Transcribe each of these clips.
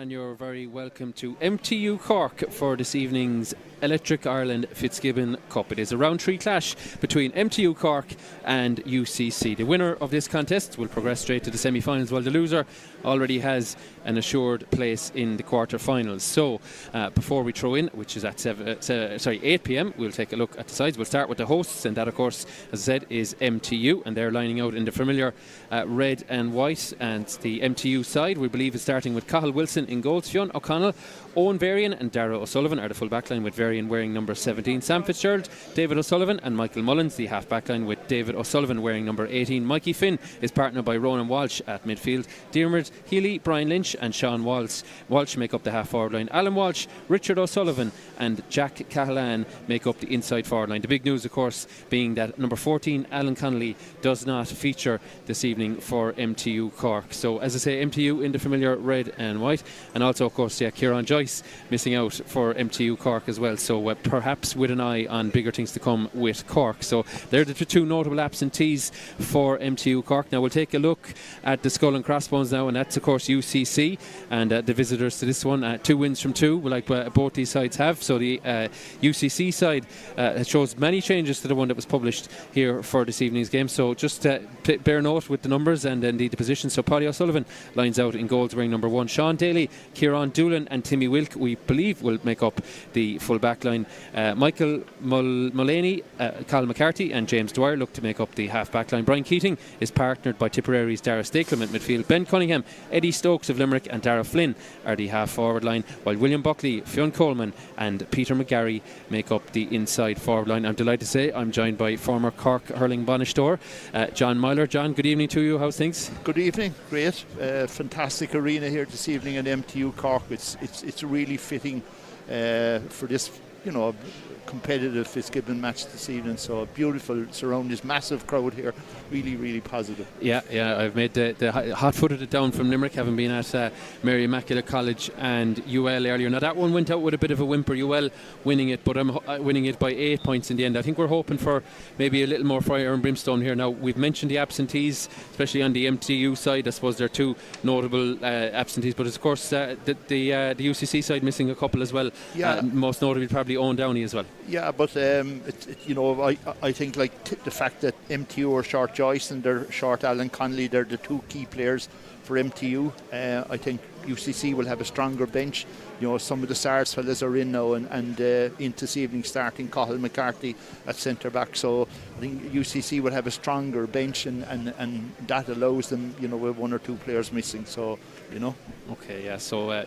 and you're very welcome to MTU Cork for this evening's Electric Ireland Fitzgibbon Cup. It is a round 3 clash between MTU Cork and UCC. The winner of this contest will progress straight to the semi-finals, while the loser already has an assured place in the quarter-finals. So before we throw in, which is at 8 p.m, we'll take a look at the sides. We'll start with the hosts, and that of course, as I said, is MTU, and they're lining out in the familiar red and white. And the MTU side, we believe, is starting with Cathal Wilson in goals. Fionn O'Connell, Owen Varian and Dara O'Sullivan are the full backline, with Varian wearing number 17. Sam Fitzgerald, David O'Sullivan and Michael Mullins, the half backline, with David O'Sullivan wearing number 18. Mikey Finn is partnered by Ronan Walsh at midfield. Diarmuid Healy, Brian Lynch and Sean Walsh make up the half forward line. Alan Walsh, Richard O'Sullivan and Jack Cahalan make up the inside forward line. The big news, of course, being that number 14, Alan Connolly, does not feature this evening for MTU Cork. So, as I say, MTU in the familiar red and white, and also, of course, Kieran Joyce missing out for MTU Cork as well. So, perhaps with an eye on bigger things to come with Cork. So, they're the two notable absentees for MTU Cork. Now, we'll take a look at the Skull and Crossbones now, and that's, of course, UCC, and the visitors to this one. 2 wins from 2, like both these sides have. So, the UCC side shows many changes to the one that was published here for this evening's game. So, just bear note with the numbers and indeed the positions. So, Paddy O'Sullivan lines out in goals wearing number 1. Sean Daly, Kieran Doolan and Timmy Wilk, we believe, will make up the full back line. Michael Mullaney, Cal McCarthy and James Dwyer look to make up the half back line. Brian Keating is partnered by Tipperary's Dara Stakelum at midfield. Ben Cunningham, Eddie Stokes of Limerick and Dara Flynn are the half forward line, while William Buckley, Fionn Coleman and Peter McGarry make up the inside forward line. I'm delighted to say I'm joined by former Cork hurling Bonishtor, John Meyler. John, good evening to you. How's things? Good evening. Great. Fantastic arena here this evening at MTU Cork. It's really fitting for this, competitive Fitzgibbon match this evening. So beautiful surroundings, massive crowd here, really positive. Yeah, I've made the hot-footed it down from Limerick, having been at Mary Immaculate College and UL earlier. Now that one went out with a bit of a whimper, UL winning it, but I'm winning it by 8 points in the end. I think we're hoping for maybe a little more fire and brimstone here. Now, we've mentioned the absentees, especially on the MTU side. I suppose there are 2 notable absentees, but of course the UCC side missing a couple as well. Yeah. Most notably probably Owen Downey as well. Yeah, but I think the fact that MTU are short Joyce and they're short Alan Connolly, they're the 2 key players for MTU. I think UCC will have a stronger bench. Some of the SARS fellas are in now and into this evening starting Cathal McCarthy at centre back. So I think UCC will have a stronger bench and that allows them, with 1 or 2 players missing. So, Okay, yeah. So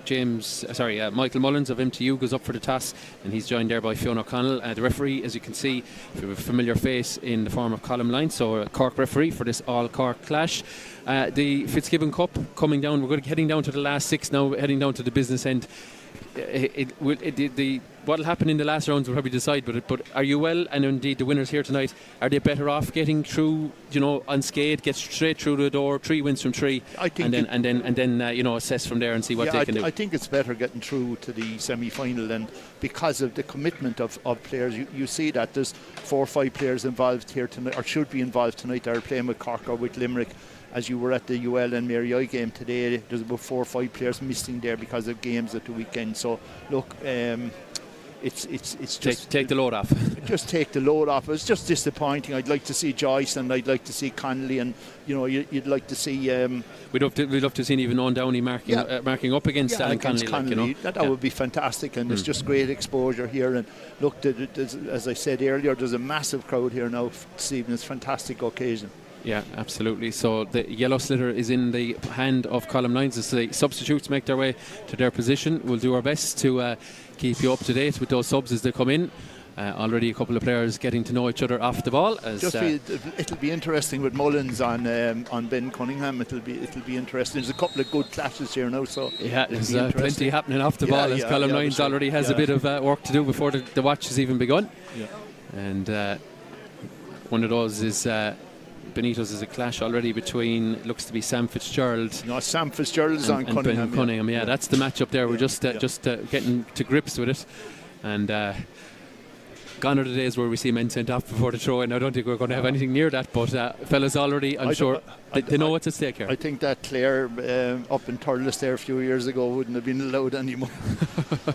Michael Mullins of MTU goes up for the toss, and he's joined there by Fionn O'Connell. The referee, as you can see, a familiar face in the form of Colm Lyne, so a Cork referee for this all-Cork clash. The Fitzgibbon Cup coming down. We're heading down to the last 6 now, heading down to the business end. What'll happen in the last rounds will probably decide, but are you well, and indeed the winners here tonight, are they better off getting through, unscathed, get straight through the door, 3 wins from 3, and then assess from there and see what they can do? I think it's better getting through to the semi-final, and because of the commitment of players, you see that there's 4 or 5 players involved here tonight, or should be involved tonight, that are playing with Cork or with Limerick. As you were at the UL and Mary I game today, there's about 4 or 5 players missing there because of games at the weekend. So look, it's just take the load off. Just take the load off. It's just disappointing. I'd like to see Joyce and I'd like to see Connolly, and you'd like to see. We'd love to see even Owen Downey marking up against Alan Connolly. That would be fantastic, and it's just great exposure here. And look, as I said earlier, there's a massive crowd here now this evening. It's a fantastic occasion. Yeah, absolutely. So the yellow slitter is in the hand of Colm Lyne as the substitutes make their way to their position. We'll do our best to keep you up to date with those subs as they come in. Already a couple of players getting to know each other off the ball. It'll be interesting with Mullins on Ben Cunningham. It'll be interesting. There's a couple of good clashes here now. So yeah, there's plenty happening off the ball as Colm Lyne already has a bit of work to do before the watch has even begun. Yeah. And one of those is. Benito's is a clash already between, looks to be Sam Fitzgerald. Sam Fitzgerald's on Cunningham. Ben Cunningham, yeah, that's the matchup there. We're just getting to grips with it. And Gone are the days where we see men sent off before the throw, and I don't think we're going to have anything near that. But fellas already, I'm sure they know what's at stake here. I think that Clare up in Thurles there a few years ago wouldn't have been allowed anymore.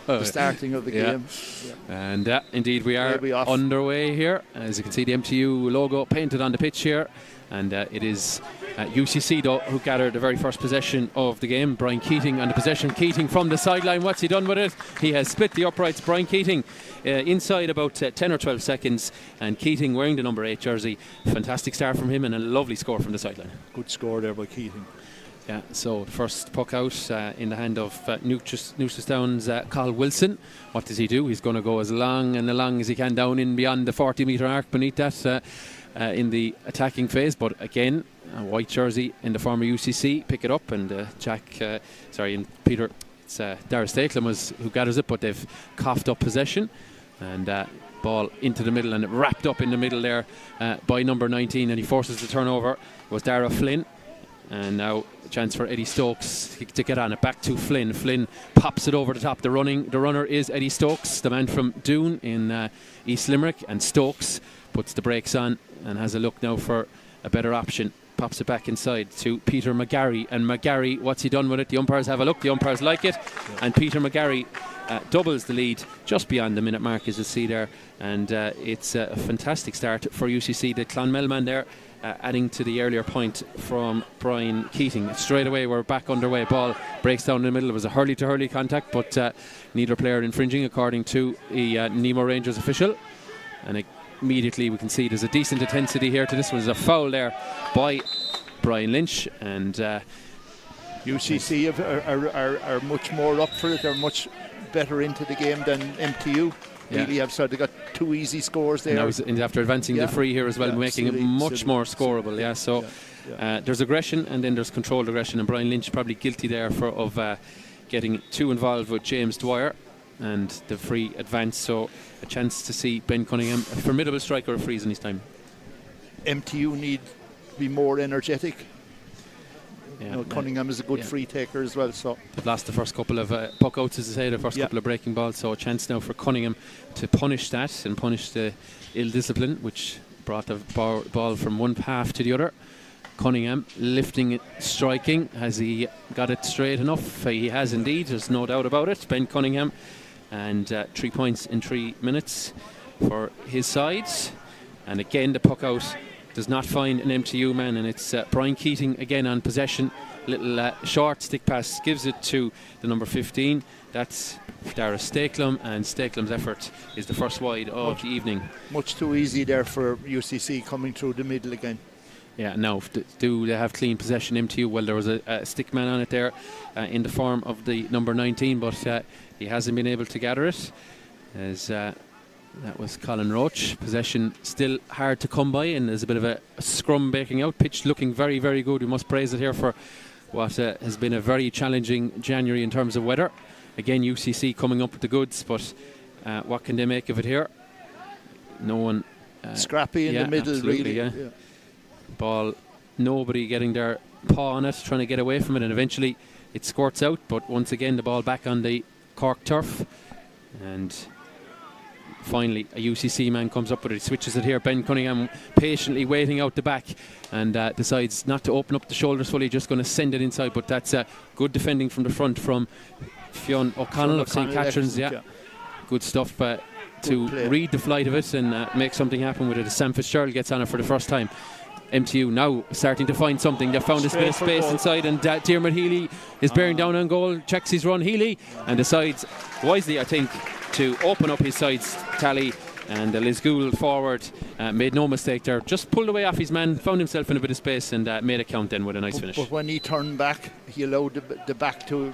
The starting of the game. Yeah. And indeed we are underway here. As you can see, the MTU logo painted on the pitch here. And it is UCC though who gathered the very first possession of the game. Brian Keating on the possession. Keating from the sideline. What's he done with it? He has split the uprights. Brian Keating inside about 10 or 12 seconds, and Keating wearing the number 8 jersey. Fantastic start from him and a lovely score from the sideline. Good score there by Keating. Yeah, so the first puck out in the hand of Newcestown's Carl Wilson. What does he do? He's going to go as long and along as he can down in beyond the 40-metre arc beneath that in the attacking phase. But again, a white jersey in the former UCC pick it up, and and Peter, it's Dara Stakelum who gathers it, but they've coughed up possession, and ball into the middle, and it wrapped up in the middle there by number 19, and he forces the turnover. It was Dara Flynn. And now a chance for Eddie Stokes to get on it. Back to Flynn. Flynn pops it over the top. The runner is Eddie Stokes, the man from Doon in East Limerick. And Stokes puts the brakes on and has a look now for a better option. Pops it back inside to Peter McGarry. And McGarry, what's he done with it? The umpires have a look. The umpires like it. And Peter McGarry doubles the lead just beyond the minute mark, as you see there. And it's a fantastic start for UCC. The Clonmel man there, adding to the earlier point from Brian Keating. Straight away we're back underway. Ball breaks down in the middle. It was a hurley-to-hurley contact, but neither player infringing according to a Nemo Rangers official. And immediately we can see there's a decent intensity here to this one. There's a foul there by Brian Lynch, and UCC are much more up for it. They're much better into the game than MTU. Really have, so they got 2 easy scores there. And after advancing the free here as well, making it much more scoreable. There's aggression, and then there's controlled aggression, and Brian Lynch probably guilty there of getting too involved with James Dwyer and the free advance. So a chance to see Ben Cunningham, a formidable striker, of frees in his time. MTU need to be more energetic. Cunningham is a good free taker as well. So they've lost the first couple of puck outs, as I say, the first couple of breaking balls. So a chance now for Cunningham to punish that and punish the ill discipline, which brought the ball from one half to the other. Cunningham lifting it, striking. Has he got it straight enough? He has indeed. There's no doubt about it. Ben Cunningham, and 3 points in 3 minutes for his sides. And again, the puck out does not find an MTU man, and it's Brian Keating again on possession. Little short stick pass, gives it to the number 15. That's Dara Stakelum, and Stakelum's effort is the first wide of the evening. Much too easy there for UCC coming through the middle again. Yeah, now do they have clean possession, MTU? Well, there was a stick man on it there in the form of the number 19, but he hasn't been able to gather it, as that was Colin Roach. Possession still hard to come by, and there's a bit of a scrum breaking out. Pitch looking very, very good. We must praise it here for what has been a very challenging January in terms of weather. Again, UCC coming up with the goods, but what can they make of it here? No one. Scrappy in the middle, really. Yeah. Ball, nobody getting their paw on it, trying to get away from it, and eventually it squirts out. But once again, the ball back on the Cork turf, and finally a UCC man comes up with it. He switches it here. Ben Cunningham patiently waiting out the back, and decides not to open up the shoulders fully, just going to send it inside. But that's good defending from the front from Fionn O'Connell of St. Catherine's. Good stuff to read the flight of it and make something happen with it, as Sam Fitzgerald gets on it for the first time. MTU now starting to find something. They found this bit of space inside, and Diarmuid Healy is bearing down on goal, checks his run. Healy, and decides wisely, I think, to open up his sides tally, and Lisgoul forward made no mistake there, just pulled away off his man, found himself in a bit of space, and made a count then with a nice finish. But when he turned back, he allowed the back to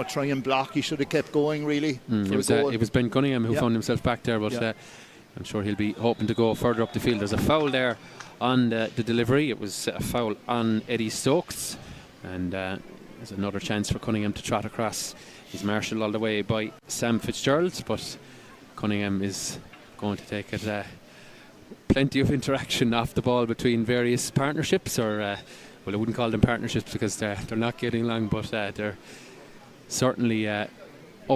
try and block. He should have kept going, really. It was Ben Cunningham who found himself back there, but I'm sure he'll be hoping to go further up the field. There's a foul there on the delivery. It was a foul on Eddie Stokes, and there's another chance for Cunningham to trot across. He's marshalled all the way by Sam Fitzgerald, but Cunningham is going to take it. Plenty of interaction off the ball between various partnerships, or well, I wouldn't call them partnerships because they're not getting along, but they're certainly up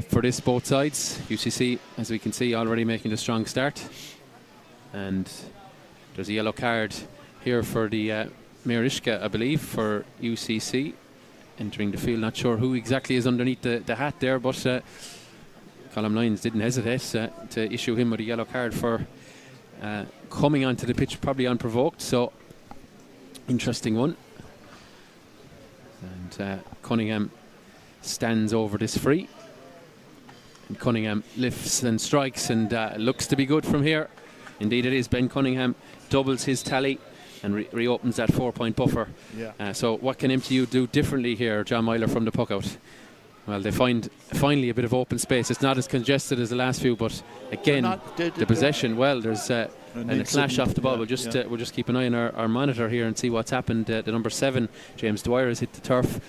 for this, both sides. UCC, as we can see, already making a strong start. And there's a yellow card here for the Mirishka, I believe, for UCC. Entering the field, not sure who exactly is underneath the hat there, but Colm Lyons didn't hesitate to issue him with a yellow card for coming onto the pitch probably unprovoked. So, interesting one. And Cunningham stands over this free. And Cunningham lifts and strikes and looks to be good from here. Indeed it is. Ben Cunningham doubles his tally and reopens that 4-point buffer. Yeah. So what can MTU do differently here, John Meyler, from the puck out? Well, they find finally a bit of open space. It's not as congested as the last few, but again, the possession, well, there's a clash off the ball. We'll just keep an eye on our monitor here and see what's happened. The number 7, James Dwyer, has hit the turf.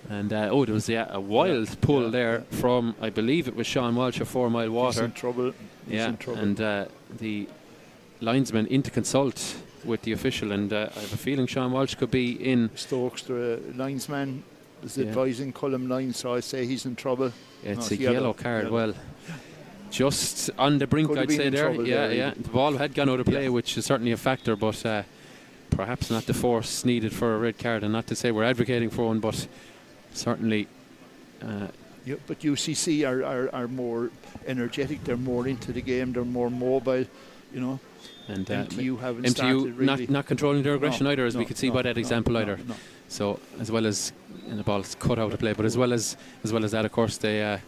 And there was a wild pull there from, I believe it was Sean Walsh of 4 Mile Water. He's in trouble. And the linesman in to consult with the official, and I have a feeling Sean Walsh could be in. Stokes, the linesman, is advising Colm Lyons, so I say he's in trouble. Yeah, it's a yellow card. Well, just on the brink, I'd say there. The ball had gone out of play, which is certainly a factor, but perhaps not the force needed for a red card. And not to say we're advocating for one, but certainly. But UCC are more energetic. They're more into the game. They're more mobile. And MTU haven't started really. not controlling their aggression either, as we could see by that example either. No. So as well as the ball's cut out of play, but as well as that, of course, they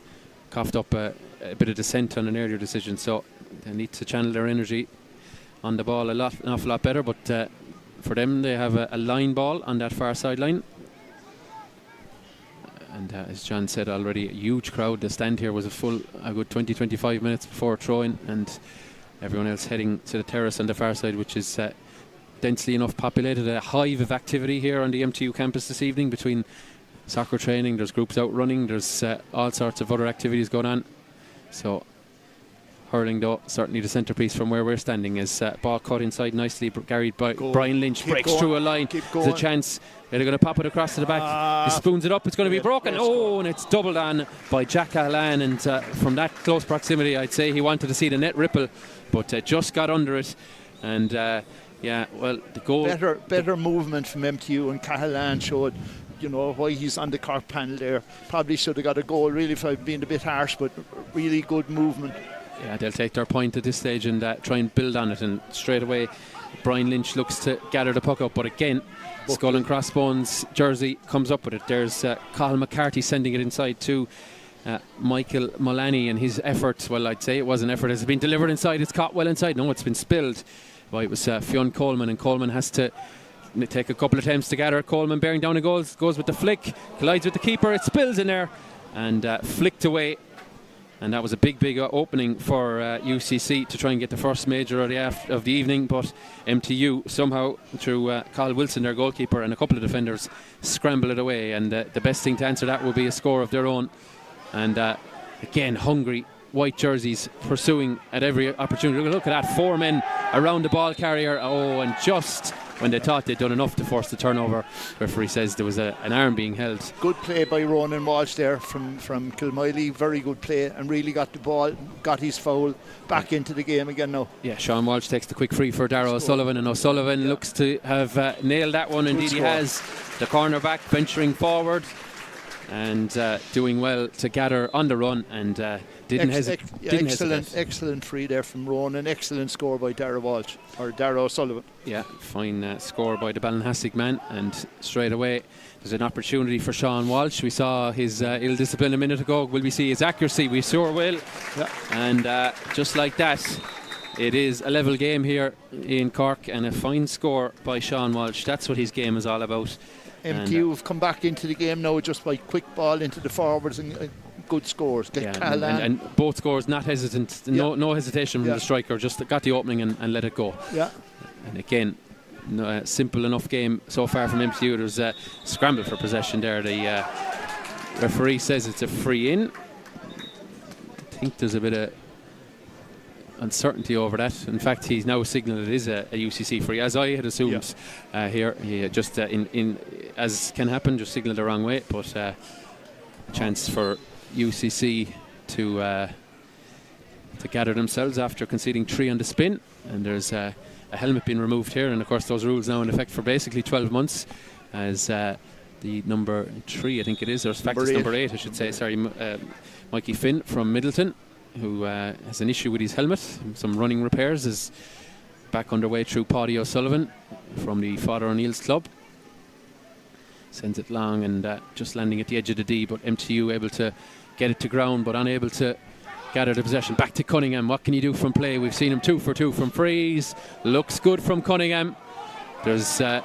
coughed up a bit of dissent on an earlier decision. So they need to channel their energy on the ball an awful lot better. But for them, they have a line ball on that far sideline. And as John said already, a huge crowd. The stand here was a good 20-25 minutes before throwing, and everyone else heading to the terrace on the far side, which is densely enough populated. A hive of activity here on the MTU campus this evening between soccer training, there's groups out running, there's all sorts of other activities going on. So hurling, though, certainly the centrepiece from where we're standing, is ball cut inside nicely, carried by Brian Lynch, breaks through a line. There's a chance. They're going to pop it across to the back. He spoons it up. It's going to be broken. And it's doubled on by Jack Cahalane. And from that close proximity, I'd say he wanted to see the net ripple, but just got under it. And the goal. Better movement from MTU, and Cahalane showed, why he's on the Cork panel there. Probably should have got a goal, really, if I've been a bit harsh, but really good movement. Yeah, they'll take their point at this stage and try and build on it. And straight away, Brian Lynch looks to gather the puck up, but again, Skull and Crossbones jersey comes up with it. There's Colin McCarthy sending it inside to Michael Mullaney, and his effort, well, I'd say it was an effort. Has it been delivered inside? It's caught well inside. No, it's been spilled. Well, it was Fionn Coleman, and Coleman has to take a couple of attempts to gather. Coleman bearing down a goal, goes with the flick, collides with the keeper, it spills in there and flicked away. And that was a big opening for UCC to try and get the first major of the evening. But MTU somehow, through Carl Wilson, their goalkeeper, and a couple of defenders, scramble it away. And the best thing to answer that will be a score of their own. And again, hungry white jerseys pursuing at every opportunity. Look at that, 4 men around the ball carrier. And just when they thought they'd done enough to force the turnover, referee says there was an arm being held. Good play by Ronan Walsh there from Kilmiley. Very good play, and really got the ball, got his foul, back into the game again now. Yeah, Sean Walsh takes the quick free for Darragh O'Sullivan, and O'Sullivan looks to have nailed that one. Indeed, he has. The cornerback venturing forward and doing well to gather on the run, and didn't hesitate. Excellent free there from Ronan. Excellent score by Darragh O'Sullivan. Yeah, fine score by the Ballinhassig man, and straight away there's an opportunity for Sean Walsh. We saw his ill discipline a minute ago. Will we see his accuracy? We sure will. Yeah. And just like that, it is a level game here in Cork, and a fine score by Sean Walsh. That's what his game is all about. MTU have come back into the game now just by quick ball into the forwards and good scores. And both scores not hesitant, no hesitation from the striker, just got the opening and let it go. Yeah. And again, simple enough game so far from MTU. There's a scramble for possession there. The referee says it's a free in. I think there's a bit of uncertainty over that. In fact, he's now signalled it is a UCC free, as I had assumed here. He just in as can happen, just signalled the wrong way, but a chance for UCC to to gather themselves after conceding 3 on the spin. And there's a helmet being removed here, and of course those rules now in effect for basically 12 months as the number 3, I think it is, or in fact it's number 8 I should say, sorry, Mikey Finn from Middleton, who has an issue with his helmet, some running repairs, is back underway through Paddy O'Sullivan from the Father O'Neill's club. Sends it long and just landing at the edge of the D, but MTU able to get it to ground but unable to gather the possession. Back to Cunningham. What can he do from play? We've seen him 2 for 2 from frees. Looks good from Cunningham. There's a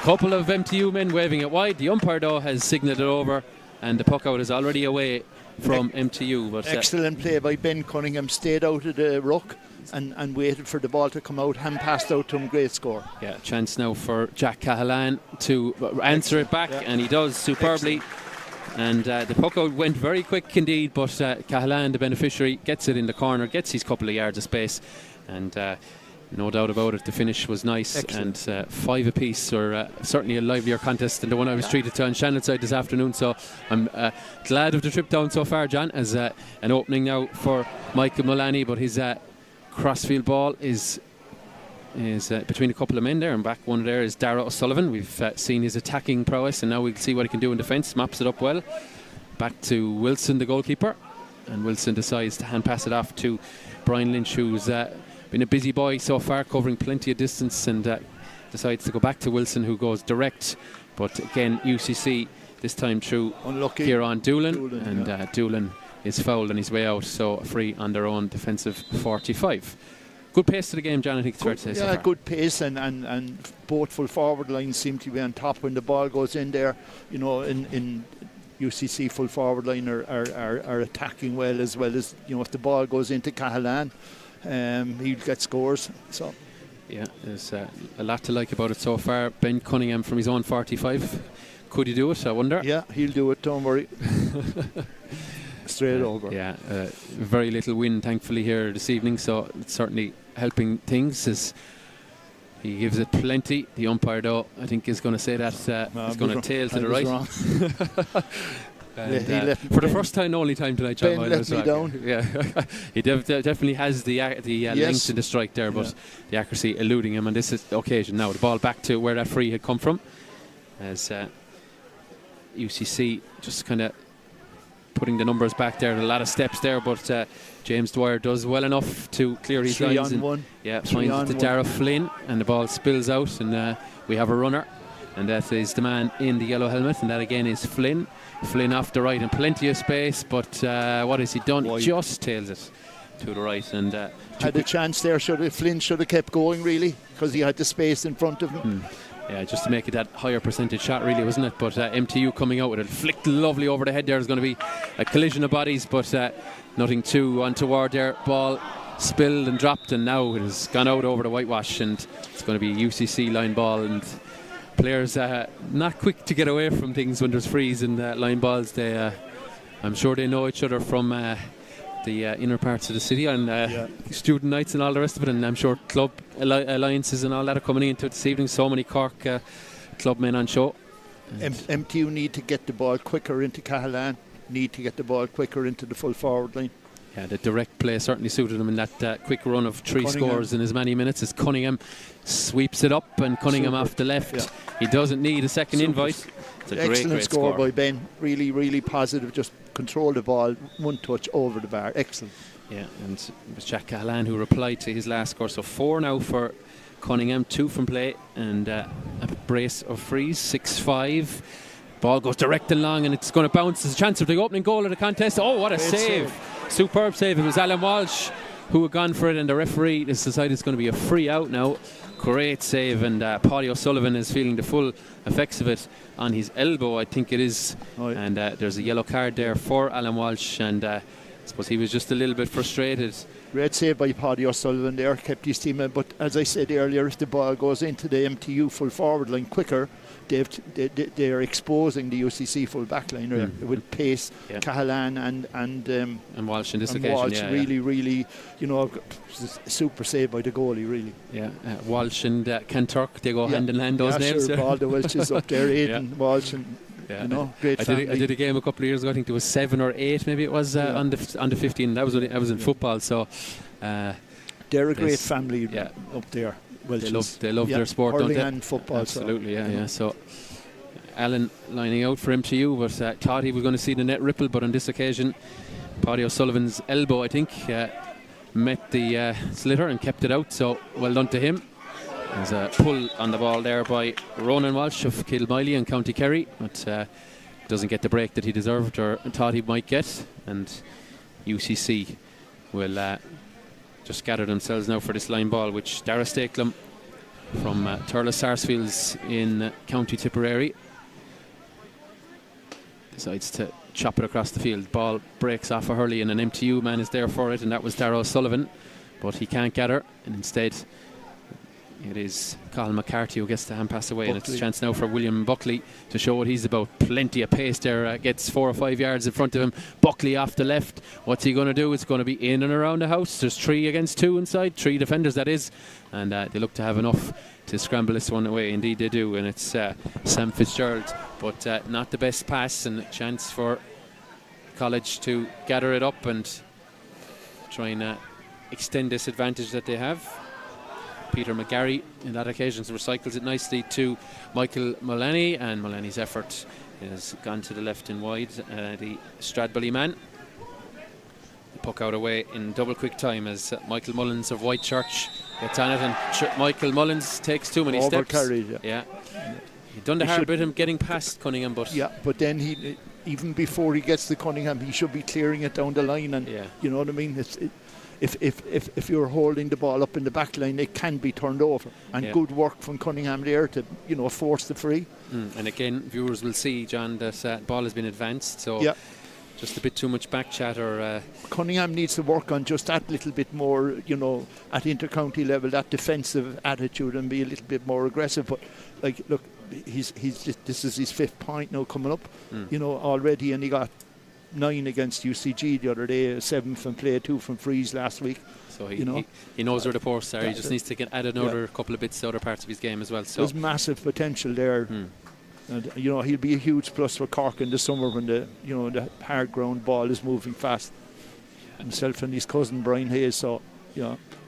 couple of MTU men waving it wide. The umpire though has signalled it over, and the puck out is already away from MTU. But excellent play by Ben Cunningham. Stayed out of the ruck and waited for the ball to come out. Hand passed out to him. Great score. Yeah, chance now for Jack Cahalan to answer it back, and he does superbly. And the puck out went very quick indeed, but Cahalan, the beneficiary, gets it in the corner, gets his couple of yards of space, and no doubt about it, the finish was nice. Excellent. And 5 apiece, or certainly a livelier contest than the one I was treated to on Shannonside this afternoon. So I'm glad of the trip down so far, John, as an opening now for Michael Mullaney, but his crossfield ball is between a couple of men there, and back one there is Dara O'Sullivan. We've seen his attacking prowess, and now we'll see what he can do in defence. Maps it up well. Back to Wilson, the goalkeeper, and Wilson decides to hand pass it off to Brian Lynch, who's been a busy boy so far, covering plenty of distance, and decides to go back to Wilson, who goes direct. But again, UCC this time through Kieran Doolan, and Doolan is fouled on his way out, so free on their own defensive 45. Good pace to the game, John, I think it's fair to say. Yeah, so far. Good pace, and both full forward lines seem to be on top when the ball goes in there. You know, in UCC full forward line are attacking well as, you know, if the ball goes into Cahalan, he'll get scores. So yeah, there's a lot to like about it so far. Ben Cunningham from his own 45. Could he do it, I wonder? Yeah, he'll do it, don't worry. Straight over. Yeah, very little wind thankfully here this evening, so it's certainly helping things as he gives it plenty. The umpire though, I think, is going to say that he's going to tail to the right. And, for the first time, only time tonight, John Meyler. Let me down. Yeah, he definitely has the length in the strike there, but the accuracy eluding him. And this is the occasion now. The ball back to where that free had come from, as UCC just kind of putting the numbers back there. A lot of steps there, but James Dwyer does well enough to clear his lines. Finds it to Dara Flynn, and the ball spills out, and we have a runner, and that is the man in the yellow helmet, and that again is Flynn. Flynn off the right and plenty of space, but what has he done? He just tails it to the right, and had a chance there. Flynn should have kept going, really, because he had the space in front of him. Yeah, just to make it that higher percentage shot, really, wasn't it? But MTU coming out with it, flicked lovely over the head there. There's going to be a collision of bodies, but nothing too untoward there. Ball spilled and dropped, and now it has gone out over the whitewash, and it's going to be a UCC line ball. And players not quick to get away from things when there's frees and line balls. They, I'm sure they know each other from the inner parts of the city and student nights and all the rest of it, and I'm sure club alliances and all that are coming into it this evening. So many Cork club men on show. MTU need to get the ball quicker into Cahalan, need to get the ball quicker into the full forward line. Yeah, the direct play certainly suited him in that quick run of 3 scores in as many minutes as Cunningham sweeps it up, and Cunningham off the left. Yeah. He doesn't need a second invite. It's a excellent great score by Ben. Really, really positive. Just control the ball, one touch over the bar. Excellent. Yeah, and it was Jack Cahalan who replied to his last score. So 4 now for Cunningham, 2 from play, and a brace of frees. 6-5. Ball goes direct and long, and it's going to bounce. There's a chance of the opening goal of the contest. Oh, what a save! Superb save. It was Alan Walsh who had gone for it, and the referee has decided it's going to be a free out now. Great save, and Paddy O'Sullivan is feeling the full effects of it on his elbow, I think it is. And there's a yellow card there for Alan Walsh, and I suppose he was just a little bit frustrated. Great save by Paddy O'Sullivan there, kept his team in. But as I said earlier, if the ball goes into the MTU full forward line quicker, they're exposing the UCC full back line with pace. Cahalan and Walsh in this and occasion. Walsh really, you know, super save by the goalie, really. Yeah, Walsh and Kanturk, they go hand in hand, those names. Sure, all the Welches up there, Aidan Walsh and You know, great family. I did a game a couple of years ago. I think there was 7 or 8, maybe it was on the 15. That was in football. So they're a great family up there. Well, they love their sport, don't they? And football. Absolutely, So Alan lining out for MTU, but thought he was going to see the net ripple, but on this occasion, Paddy O'Sullivan's elbow, I think, met the slitter and kept it out. So well done to him. There's a pull on the ball there by Ronan Walsh of Kilmiley and County Kerry, but doesn't get the break that he deserved or thought he might get. And UCC will just gather themselves now for this line ball, which Dara Stakelum from Thurles Sarsfields in County Tipperary decides to chop it across the field. Ball breaks off a hurley and an MTU man is there for it, and that was Darragh O'Sullivan, but he can't gather, and instead it is Colin McCarthy who gets the hand pass away. Buckley. And it's a chance now for William Buckley to show what he's about. Plenty of pace there, gets 4 or 5 yards in front of him. Buckley off the left. What's he going to do? It's going to be in and around the house. There's 3 against 2 inside, 3 defenders that is, and they look to have enough to scramble this one away. Indeed they do, and it's Sam Fitzgerald, but not the best pass, and a chance for College to gather it up and try and extend this advantage that they have. Peter McGarry in that occasion recycles it nicely to Michael Mullaney, and Mullaney's effort has gone to the left and wide. The Stradbally man, the puck out away in double quick time as Michael Mullins of Whitechurch gets on it, and Michael Mullins takes too many steps. Yeah. He'd done the hard bit of getting past Cunningham, but but then he, even before he gets to Cunningham, he should be clearing it down the line, and you know what I mean. If you're holding the ball up in the back line, it can be turned over, and good work from Cunningham there to force the free. And again, viewers will see, John, that ball has been advanced, so just a bit too much back chatter. Cunningham needs to work on just that little bit more, at inter-county level, that defensive attitude, and be a little bit more aggressive. But look, this is his 5th point now coming up, already, and he got 9 against UCG the other day, 7 from play, 2 from freeze last week. So he knows where the ports are. He just needs to add another couple of bits to other parts of his game as well. So there's massive potential there. And he'll be a huge plus for Cork in the summer when the hard ground ball is moving fast. Himself and his cousin Brian Hayes, so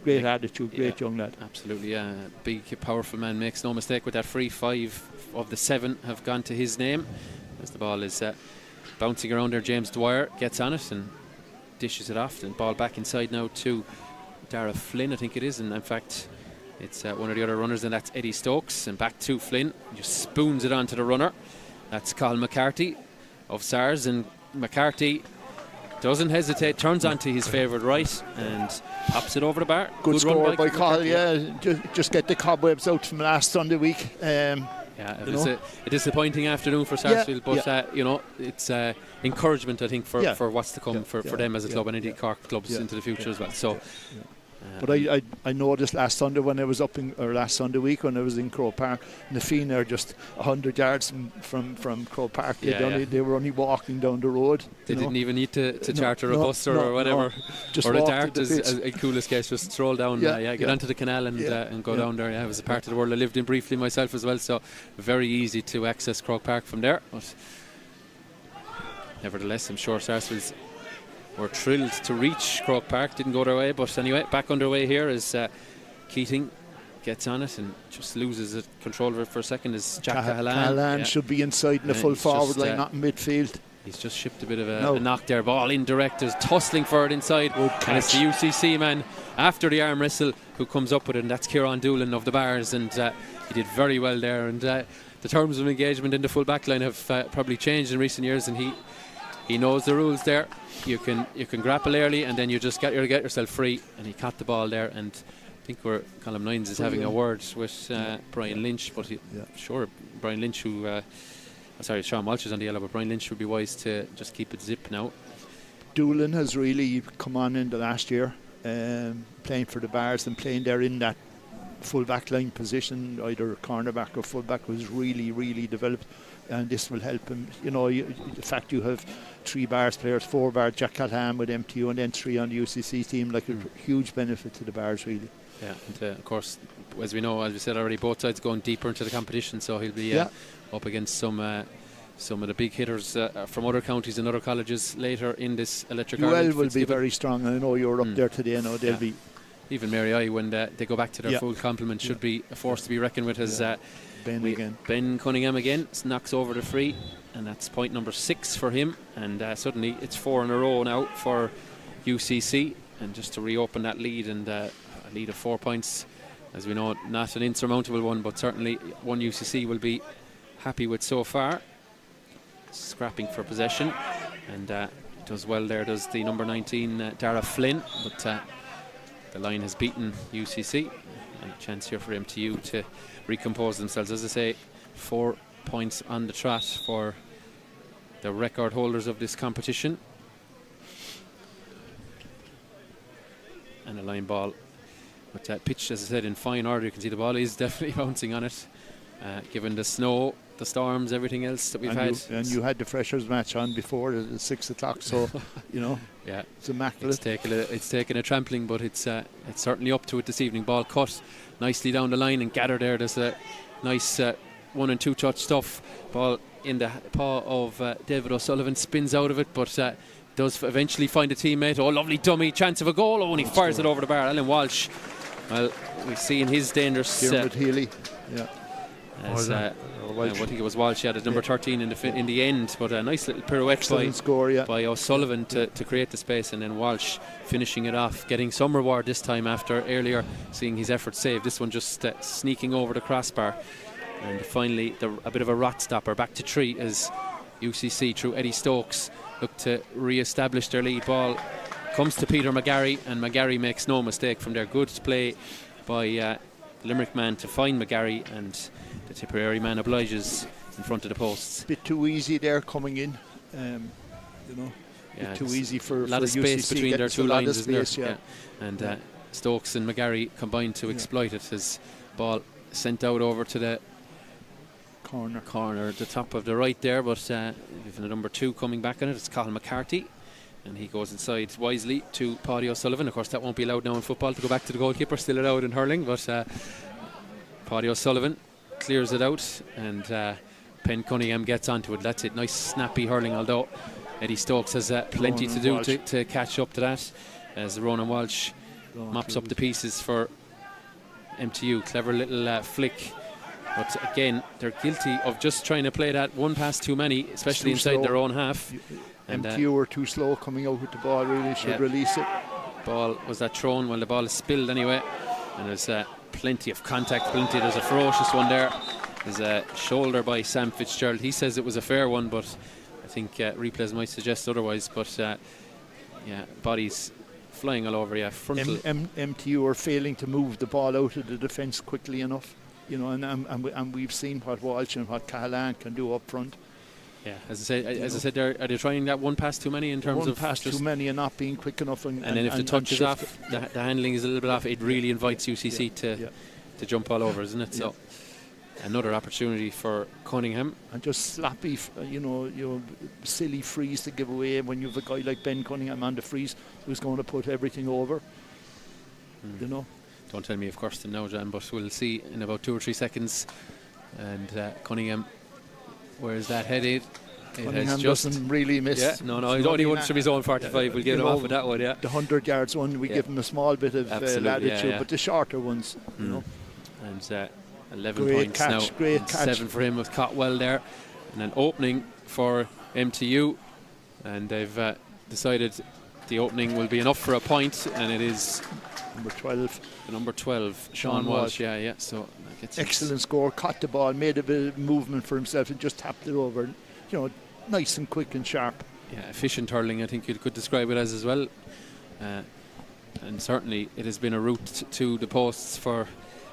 great attitude, great young lad. Absolutely, big powerful man, makes no mistake with that free. 5 of the 7 have gone to his name as the ball is bouncing around there. James Dwyer gets on it and dishes it off, and ball back inside now to Dara Flynn, I think it is, and in fact it's one of the other runners, and that's Eddie Stokes, and back to Flynn, just spoons it on to the runner. That's Colin McCarthy of SARS, and McCarthy doesn't hesitate, turns onto his favourite right and pops it over the bar. Good score by Colin, just get the cobwebs out from last Sunday week. It was a disappointing afternoon for Sarsfield, but it's encouragement, I think, for what's to come for them as a club, and indeed Cork clubs into the future as well. So, but I noticed last Sunday when I was last Sunday week when I was in Croke Park, and the Fianna are just 100 yards from Croke Park. They were only walking down the road. They didn't even need to charter a bus or whatever, just or a dart, as a coolest case. Just stroll down, get onto the canal and go down there. It was a part of the world I lived in briefly myself as well, so very easy to access Croke Park from there. But nevertheless, I'm sure Sarsfields were thrilled to reach Croke Park. Didn't go their way, but anyway, back underway here as Keating gets on it and just loses control of it for a second. As Jack Cahalane should be inside in the full forward line, not in midfield. He's just shipped a bit of a knock there. Ball indirect, is tussling for it inside, and it's the UCC man after the arm wrestle who comes up with it, and that's Kieran Doolan of the Bars, and he did very well there. And the terms of engagement in the full back line have probably changed in recent years, and he knows the rules there. You can grapple early, and then you just get yourself free. And he caught the ball there, and I think Column 9s is having a word with Brian Lynch, but sure, Brian Lynch Sean Walsh is on the yellow, but Brian Lynch would be wise to just keep it zip now. Doolan has really come on in the last year, playing for the Bars and playing there in that full back line position, either cornerback or full back, was really, really developed, and this will help him. The fact you have 3 Bars players, 4 Bars, Jack Calhoun with MTU, and then 3 on the UCC team, a huge benefit to the Bars, really. Yeah, and of course, as we know, as we said already, both sides going deeper into the competition, so he'll be up against some some of the big hitters from other counties and other colleges later in this Electric UL Ireland. will be very strong. I know you're up there today. I know they'll be. Even Mary I, when they go back to their full complement, should be a force to be reckoned with. As Ben Cunningham again knocks over the free, and that's point number 6 for him. And suddenly it's 4 in a row now for UCC, and just to reopen that lead, and a lead of 4 points, as we know, not an insurmountable one, but certainly one UCC will be happy with so far. Scrapping for possession, and does well there, does the number 19 Dara Flynn, but the line has beaten UCC, and a chance here for MTU to recompose themselves. As I say, 4 points on the trot for the record holders of this competition. And a line ball, but pitched, as I said, in fine order. You can see the ball is definitely bouncing on it, given the snow, the storms, everything else that we've had. And you had the Freshers match on before at 6 o'clock, so you know, it's immaculate. It's taken a trampling, but it's certainly up to it this evening. Ball cut nicely down the line and gathered there. There's a nice 1 and 2 touch stuff. Ball in the paw of David O'Sullivan, spins out of it, but does eventually find a teammate. Oh, lovely dummy, chance of a goal. Oh, and he fires it over the bar. Alan Walsh, well, we've seen his dangerous. Dermot Healy, I think it was Walsh, at number 13 in the end, but a nice little pirouette by O'Sullivan to create the space, and then Walsh finishing it off, getting some reward this time after earlier seeing his effort saved. This one just sneaking over the crossbar, and finally a bit of a rot stopper. Back to 3 as UCC through Eddie Stokes look to re-establish their lead. Ball comes to Peter McGarry, and McGarry makes no mistake from their good play by the Limerick man to find McGarry, and the Tipperary man obliges in front of the posts. Bit too easy there coming in, bit too easy for a lot of space UCC between their two lines, isn't there? Yeah. And Stokes and McGarry combined to exploit it, as ball sent out over to the corner at the top of the right there, but with the number 2 coming back on it, it's Colin McCarthy, and he goes inside wisely to Paddy O'Sullivan. Of course, that won't be allowed now in football to go back to the goalkeeper, still allowed in hurling, but Paddy O'Sullivan clears it out, and Penn Cunningham gets onto it. That's it, nice snappy hurling, although Eddie Stokes has plenty to do to catch up to that, as Ronan Walsh mops up the pieces for MTU. Clever little flick, but again they're guilty of just trying to play that one pass too many, especially inside their own half. And MTU were too slow coming out with the ball, really should release it. Ball was that thrown? Well, the ball is spilled anyway, and there's plenty of contact, there's a ferocious one there. There's a shoulder by Sam Fitzgerald. He says it was a fair one, but I think replays might suggest otherwise. But bodies flying all over. Frontal. MTU are failing to move the ball out of the defence quickly enough, and we've seen what Walsh and what Cahalane can do up front. Yeah, as I said, are they trying that one pass too many in terms of one pass too many and not being quick enough? And then if the touch is off, the handling is a little bit off, it really invites UCC to jump all over, isn't it? Yeah. So another opportunity for Cunningham. And just slappy, silly frees to give away when you have a guy like Ben Cunningham on the frees who's going to put everything over. Don't tell me, of course, now, John, but we'll see in about 2 or 3 seconds. And Cunningham, where's that headed? Cunningham doesn't really miss. Yeah, no, he's only once from his own 45. We'll give him off with that one, The 100 yards one, we give him a small bit of latitude, but the shorter ones, And 11 great points catch, now. Great catch. 7 for him with Cotwell there. And an opening for MTU. And they've decided the opening will be enough for a point, and it is number 12. The number 12, Sean Walsh. Yeah. So excellent score. Caught the ball, made a bit of movement for himself, and just tapped it over. Nice and quick and sharp. Yeah, efficient hurling, I think you could describe it as well. And certainly it has been a route to the posts for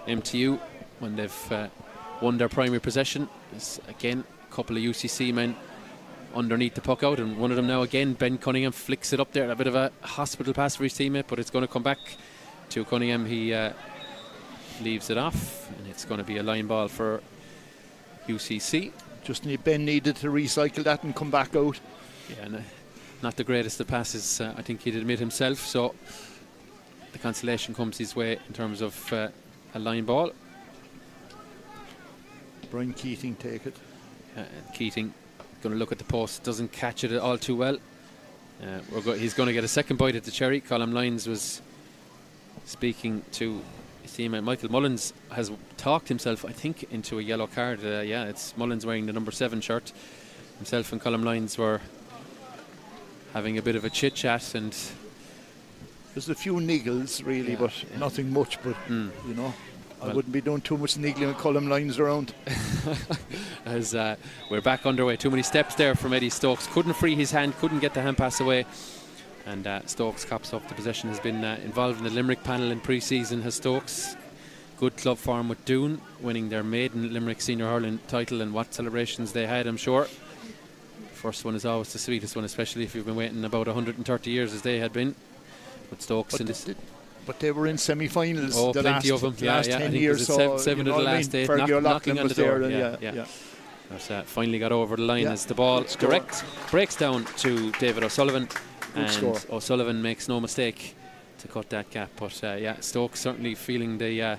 MTU when they've won their primary possession. There's again a couple of UCC men underneath the puck out, and one of them now again, Ben Cunningham, flicks it up there. A bit of a hospital pass for his teammate, but it's going to come back to Cunningham. He leaves it off, and it's going to be a line ball for UCC. Ben needed to recycle that and come back out. Yeah, not the greatest of passes, I think he'd admit himself, so the consolation comes his way in terms of a line ball. Brian Keating take it. Keating going to look at the post, doesn't catch it all too well. He's going to get a second bite at the cherry. Colm Lyons was speaking to his teammate Michael Mullins, has talked himself, I think, into a yellow card. It's Mullins wearing the number 7 shirt. Himself and Colm Lyons were having a bit of a chit chat, and there's a few niggles really, but nothing much. But you know, I wouldn't be doing too much niggling with Colm Lyons around. As we're back underway, too many steps there from Eddie Stokes. Couldn't free his hand, couldn't get the hand pass away. And Stokes cops up the possession. Has been involved in the Limerick panel in pre-season, has Stokes. Good club form with Doon, winning their maiden Limerick senior hurling title, and what celebrations they had, I'm sure. First one is always the sweetest one, especially if you've been waiting about 130 years as they had been. But Stokes in this. But they were in semi-finals. Oh, plenty of them. Last 10 years. So 7 of the last 8. Knocking on the door. But, finally got over the line as the ball breaks down to David O'Sullivan. And O'Sullivan makes no mistake to cut that gap. But Stokes certainly feeling the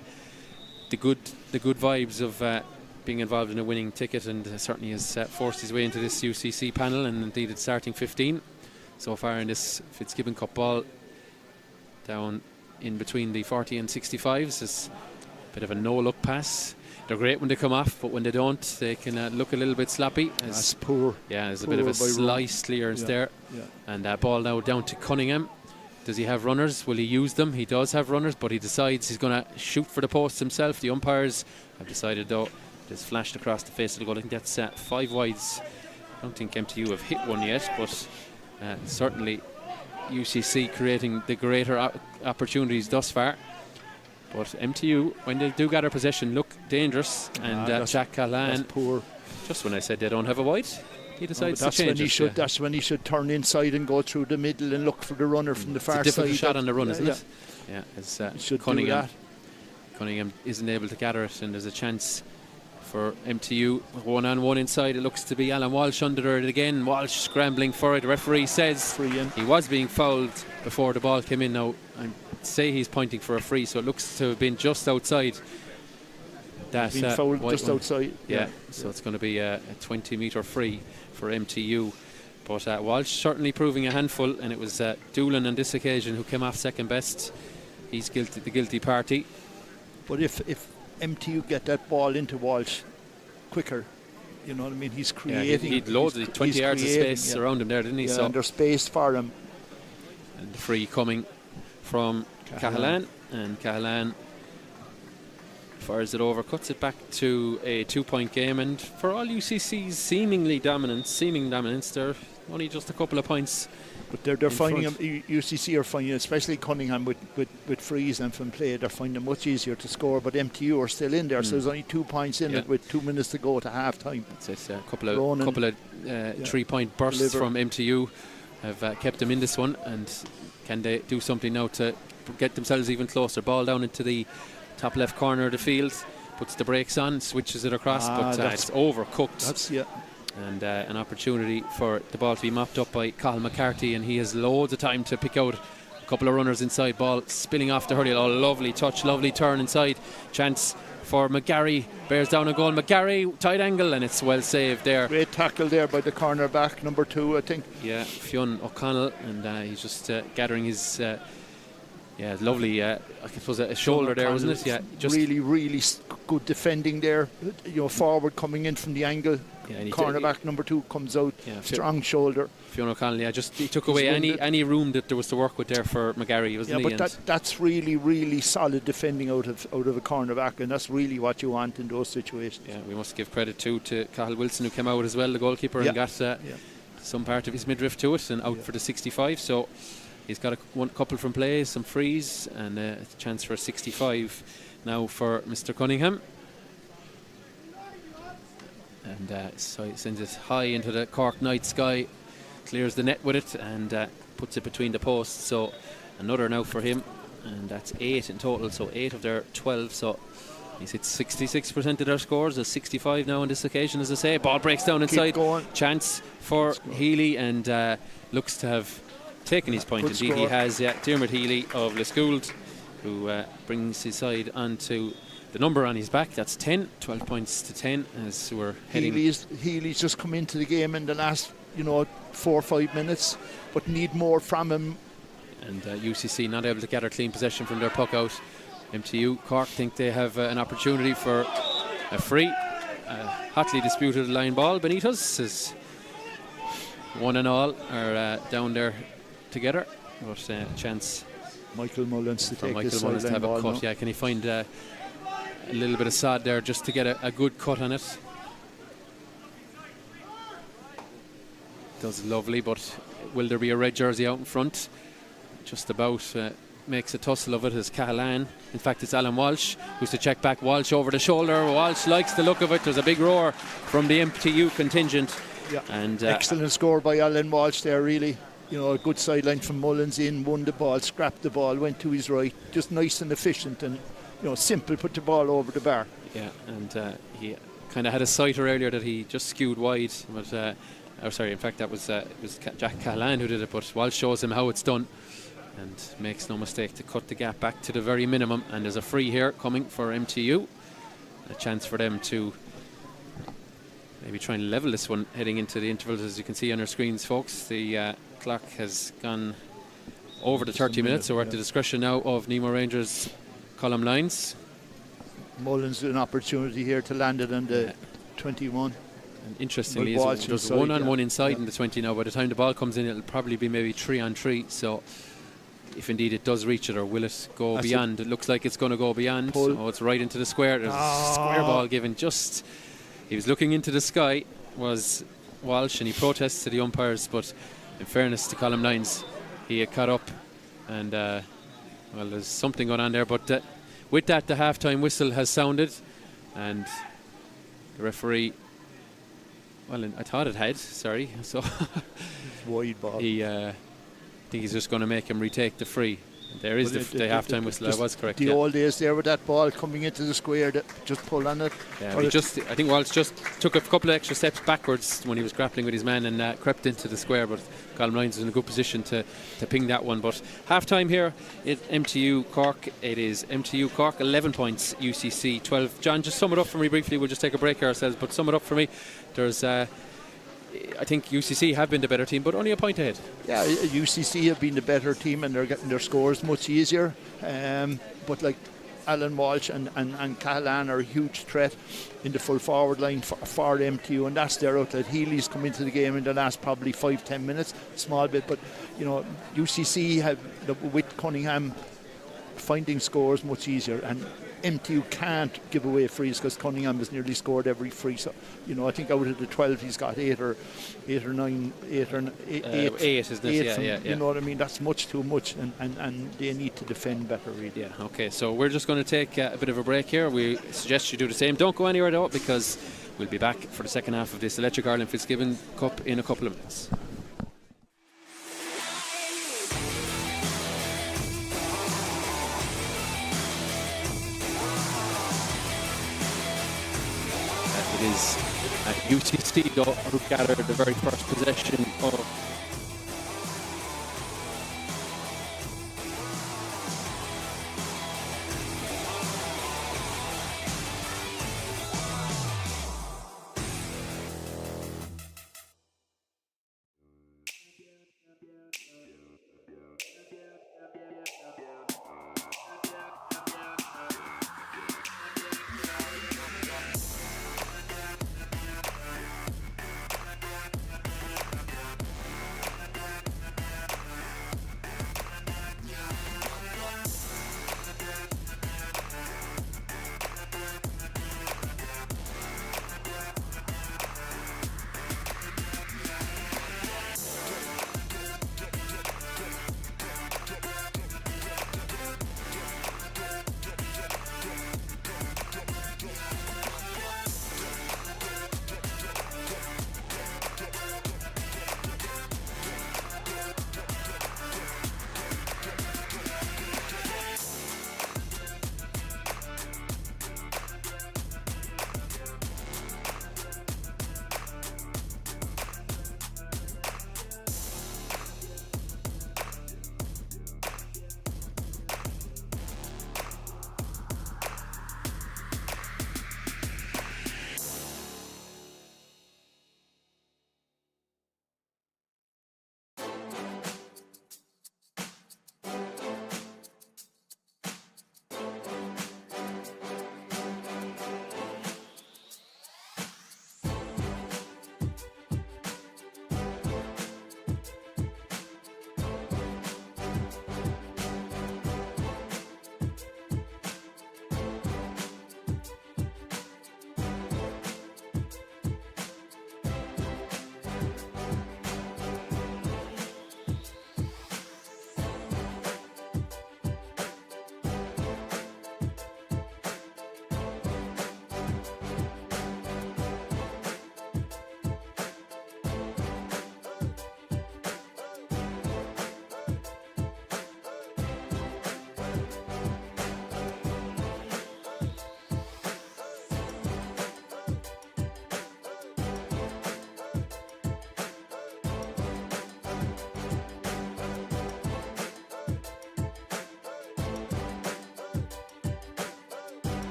good vibes of being involved in a winning ticket, and certainly has forced his way into this UCC panel, and indeed it's starting 15 so far in this Fitzgibbon Cup ball. Down in between the 40 and 65s is a bit of a no-look pass. They're great when they come off, but when they don't, they can look a little bit sloppy. That's poor. Yeah, there's a bit of a slice clearance there. And that ball now down to Cunningham. Does he have runners? Will he use them? He does have runners, but he decides he's going to shoot for the post himself. The umpires have decided, though, it's flashed across the face of the goal. I think that's 5 wides. I don't think MTU have hit one yet, but certainly UCC creating the greater opportunities thus far. But MTU, when they do gather possession, look dangerous. And Jack Callahan, poor. Just when I said they don't have a wide, he decides to change it. That's when he should turn inside and go through the middle and look for the runner from the far side. It's a difficult shot on the run, isn't it? Yeah, it's should Cunningham. do that. Cunningham isn't able to gather it, and there's a chance for MTU. 1-on-1 inside. It looks to be Alan Walsh under it again. Walsh scrambling for it. The referee says he was being fouled before the ball came in. Now, I'd say he's pointing for a free, so it looks to have been just outside. That's been fouled just outside. Yeah, so it's going to be a 20-metre free for MTU. But Walsh certainly proving a handful, and it was Doolan on this occasion who came off second best. He's the guilty party. But if MTU get that ball into Walsh quicker, you know what I mean, he's creating. He'd loads of 20 yards of space around him there, didn't he? So and there's space for him. And the free coming from Cahalane, and Cahalane fires it over, cuts it back to a 2-point game. And for all UCC's seeming dominance, they're only just a couple of points. But they're finding him, UCC are finding, especially Cunningham with frees and from play, they're finding it much easier to score. But MTU are still in there, so there's only 2 points in it with 2 minutes to go to half time. It's a couple of 3-point bursts from MTU have kept them in this one. And can they do something now to get themselves even closer? Ball down into the top left corner of the field, puts the brakes on, switches it across, but it's overcooked. And an opportunity for the ball to be mopped up by Cathal McCarthy, and he has loads of time to pick out a couple of runners inside. Ball spilling off the hurley. Oh, lovely touch, lovely turn inside. Chance for McGarry, bears down a goal. McGarry, tight angle, and it's well saved there. Great tackle there by the corner back, number 2, I think. Yeah, Fionn O'Connell, and he's just gathering his lovely, I suppose a shoulder there, wasn't it? Yeah, just really good defending there. You know, forward coming in from the angle. Yeah, cornerback number 2 comes out, strong shoulder. Fionn O'Connell, he took away any room that there was to work with there for McGarry, wasn't he? Yeah, but that's really solid defending out of a cornerback, and that's really what you want in those situations. Yeah, we must give credit to Cathal Wilson, who came out as well, the goalkeeper, and got some part of his midriff to it and out for the 65. So he's got a couple from play, some frees, and a chance for a 65 now for Mr. Cunningham. And so he sends it high into the Cork night sky, clears the net with it, and puts it between the posts. So another now for him, and that's 8 in total, so 8 of their 12. So he's hit 66% of their scores. There's 65 now on this occasion, as I say. Ball breaks down inside. Chance for Healy, and looks to have taken his point. Indeed he has. Dermot Healy of Lisgould, who brings his side onto the number on his back. That's 10, 12 points to 10 as we're heading. Healy's just come into the game in the last 4 or 5 minutes, but need more from him. And UCC not able to gather clean possession from their puck out. MTU Cork think they have an opportunity for a free. Hotly disputed line ball. Benitez is one and all are down there together. But a chance Michael Mullins to take Michael Mullins to have a cut. Yeah, can he find a little bit of sod there just to get a good cut on it? Does lovely, but will there be a red jersey out in front? Just about makes a tussle of it as Cahalane. In fact, it's Alan Walsh who's to check back. Walsh over the shoulder. Walsh likes the look of it. There's a big roar from the MTU contingent. Yeah. And excellent score by Alan Walsh there, really. A good sideline from Mullins in, won the ball, scrapped the ball, went to his right. Just nice and efficient and simple, put the ball over the bar. Yeah, and he kind of had a sighter earlier that he just skewed wide. But in fact, that was it was Jack Cahalane who did it, but Walsh shows him how it's done and makes no mistake to cut the gap back to the very minimum. And there's a free here coming for MTU. A chance for them to maybe try and level this one heading into the intervals. As you can see on your screens, folks, the clock has gone over the 30 minutes, so we're at the discretion now of Nemo Rangers column lines. Mullins an opportunity here to land it on the 21. And interestingly, there's one-on-one inside in the 20 now. By the time the ball comes in, it'll probably be maybe 3-on-3. So if indeed it does reach it, or will it go beyond? It looks like it's going to go beyond. Pull. Oh, it's right into the square. There's a square ball given just... He was looking into the sky, was Walsh, and he protests to the umpires, but in fairness to column lines, he had caught up, and well, there's something going on there. But with that, the half-time whistle has sounded, and the referee, well, I thought it had, sorry, so wide ball. I think he's just going to make him retake the free. There is the half-time whistle. I was correct. The old days there with that ball coming into the square, that just pull on it. Yeah, I think Walsh just took a couple of extra steps backwards when he was grappling with his man and crept into the square, but Colm Lyons is in a good position to ping that one. But half-time here at MTU Cork. It is MTU Cork 11 points, UCC 12. John, just sum it up for me briefly. We'll just take a break here ourselves, but sum it up for me. There's I think UCC have been the better team, but only a point ahead. Yeah, UCC have been the better team and they're getting their scores much easier. But like Alan Walsh and Cahalane are a huge threat in the full forward line for MTU, and that's their outlet. Healy's come into the game in the last probably 5-10 minutes, small bit, but UCC have with Cunningham finding scores much easier, and MTU can't give away frees because Cunningham has nearly scored every free. So, I think out of the 12, he's got 8 or 9, 8 isn't it? Yeah. You know what I mean? That's much too much, and they need to defend better, really. Yeah, okay. So we're just going to take a bit of a break here. We suggest you do the same. Don't go anywhere, though, because we'll be back for the second half of this Electric Ireland Fitzgibbon Cup in a couple of minutes. It is UCC though who gathered the very first possession of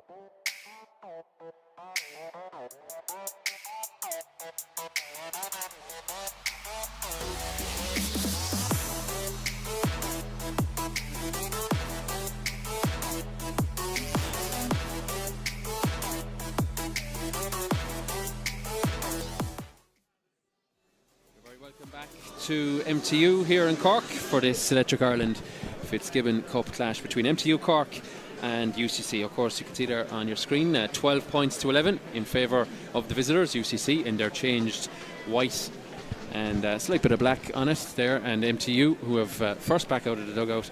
Welcome back to MTU here in Cork for this Electric Ireland Fitzgibbon Cup clash between MTU Cork and UCC. Of course, you can see there on your screen 12 points to 11 in favour of the visitors, UCC, in their changed white and a slight bit of black on it there, and MTU, who have first back out of the dugout,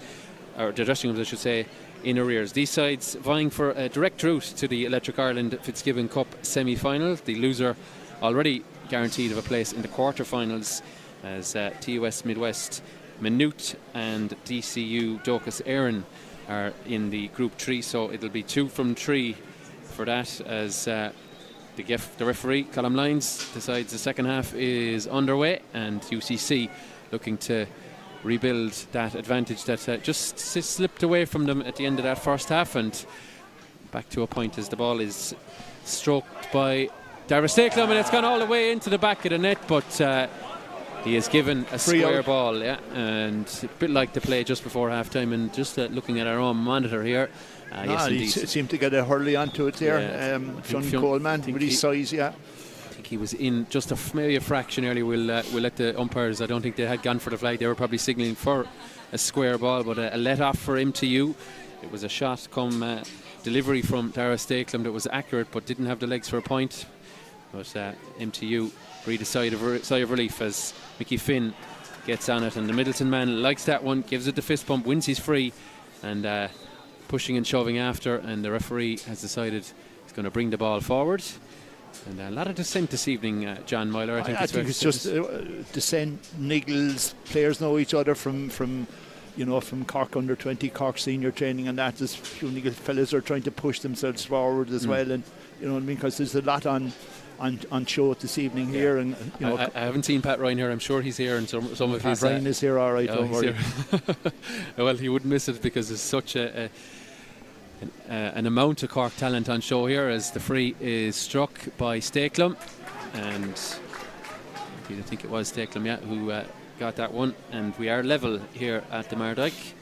or the dressing rooms I should say, in arrears. These sides vying for a direct route to the Electric Ireland Fitzgibbon Cup semi-final. The loser already guaranteed of a place in the quarter-finals, as TUS Midwest Minute and DCU Docus Éireann are in the Group 3, so it'll be 2 from 3 for that, as the referee, Colm Lyons, decides the second half is underway, and UCC looking to rebuild that advantage that just slipped away from them at the end of that first half, and back to a point as the ball is stroked by Dara Stakelum, and it's gone all the way into the back of the net, but he is given a square ball, and a bit like the play just before half time. And just looking at our own monitor here, yes, he seemed to get a hurley onto it there. Sean Coleman with his size, I think he was in just maybe a fraction early. We'll let the umpires, I don't think they had gone for the flag. They were probably signalling for a square ball, but a let off for MTU. It was a shot come delivery from Dara Stakelum that was accurate but didn't have the legs for a point. But MTU breathe a sigh of relief as Mickey Finn gets on it, and the Middleton man likes that one, gives it the fist pump, wins his free, and pushing and shoving after, and the referee has decided he's going to bring the ball forward. And a lot of dissent this evening, John Meyler. I think it's just dissent, niggles. Players know each other from Cork under 20, Cork senior training, and that. There's a few niggle fellas are trying to push themselves forward as well, and you know what I mean, because there's a lot on show this evening here, and I haven't seen Pat Ryan here. I'm sure he's here, and some of his. Pat Ryan is here, all right. Don't worry. Well, he wouldn't miss it because there's such an amount of Cork talent on show here, as the free is struck by Stakelum, and I think it was Stakelum, who got that one, and we are level here at the Mardyke,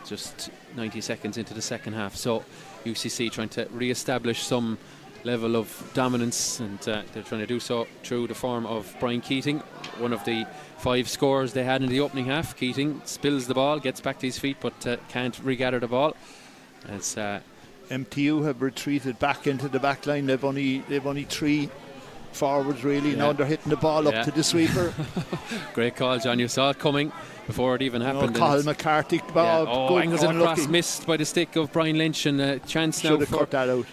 just 90 seconds into the second half. So UCC trying to re-establish some level of dominance, and they're trying to do so through the form of Brian Keating, one of the 5 scorers they had in the opening half. Keating spills the ball, gets back to his feet, but can't regather the ball. As MTU have retreated back into the back line. They've only 3 forwards really. Now they're hitting the ball up to the sweeper. Great call, John. You saw it coming before it even happened. Cathal McCarthy angles it across, missed by the stick of Brian Lynch, and a chance now for cut that out.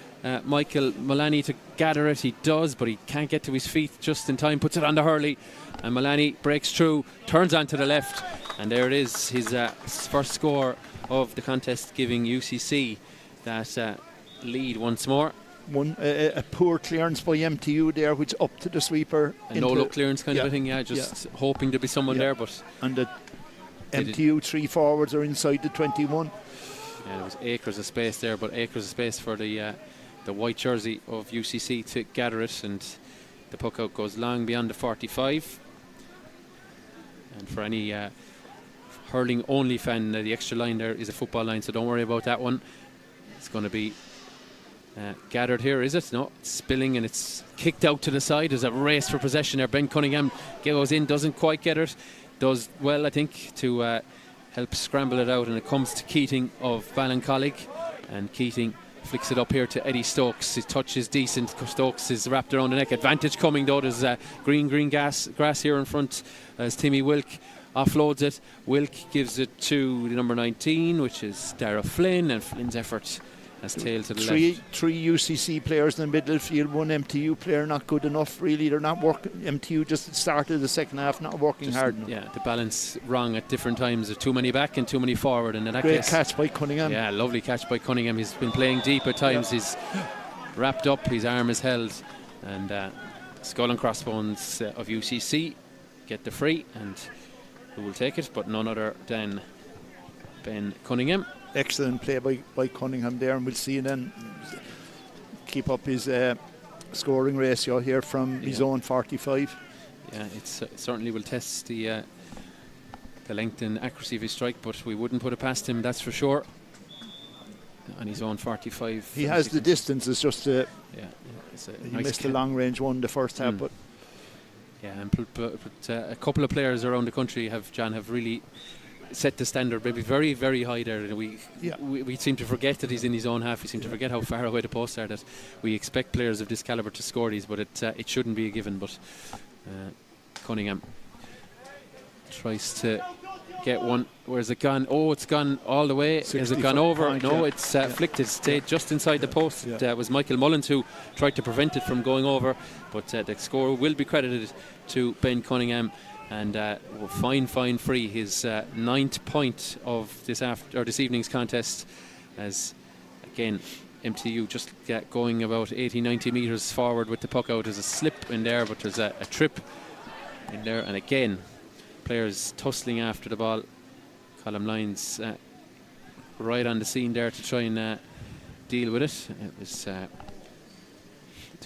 Michael Mullaney to gather it. He does, but he can't get to his feet just in time, puts it on the hurley, and Mullaney breaks through, turns onto the left, and there it is, his first score of the contest, giving UCC that lead once more. A poor clearance by MTU there, which up to the sweeper. A no-look clearance kind of a thing, hoping to be someone there, but... And the MTU 3 forwards are inside the 21. Yeah, there was acres of space there, but acres of space for the white jersey of UCC to gather it, and the puck out goes long beyond the 45. And for any hurling only fan, the extra line there is a football line, so don't worry about that one. It's going to be gathered here, is it? No, it's spilling, and it's kicked out to the side. There's a race for possession there. Ben Cunningham goes in, doesn't quite get it, does well, I think, to help scramble it out, and it comes to Keating of Ballincollig, and Keating flicks it up here to Eddie Stokes. His touch is decent. Stokes is wrapped around the neck. Advantage coming though. There's green grass here in front as Timmy Wilk offloads it. Wilk gives it to the number 19, which is Dara Flynn, and Flynn's effort has tailed to the left. 3 UCC players in the middle field, 1 MTU player. Not good enough really. They're not working. MTU just started the second half, not working hard enough. Yeah, the balance wrong at different times. There's too many back and too many forward, and in that great catch by Cunningham. Yeah, lovely catch by Cunningham. He's been playing deep at times. He's wrapped up, his arm is held, and Skull and Crossbones of UCC get the free, and who will take it but none other than Ben Cunningham. Excellent play by Cunningham there, and we'll see then keep up his scoring ratio here from his own 45. Yeah, it certainly will test the length and accuracy of his strike, but we wouldn't put it past him, that's for sure. On his own 45. He has the distance, it's just he nice missed the long range one the first half, but and a couple of players around the country have really set the standard maybe very, very high there. And we seem to forget that he's in his own half. We seem to forget how far away the posts are, that we expect players of this calibre to score these, but it shouldn't be a given. But Cunningham tries to get one. Where's it gone? Oh, it's gone all the way. Has it gone over? No, it's flicked. It stayed just inside the post. It was Michael Mullins who tried to prevent it from going over, but the score will be credited to Ben Cunningham. And fine free, his 9th point of this evening's contest, as again MTU just going about 80-90 metres forward with the puck out. There's a slip in there, but there's a trip in there, and again players tussling after the ball. Colm Lyons right on the scene there to try and deal with it. It was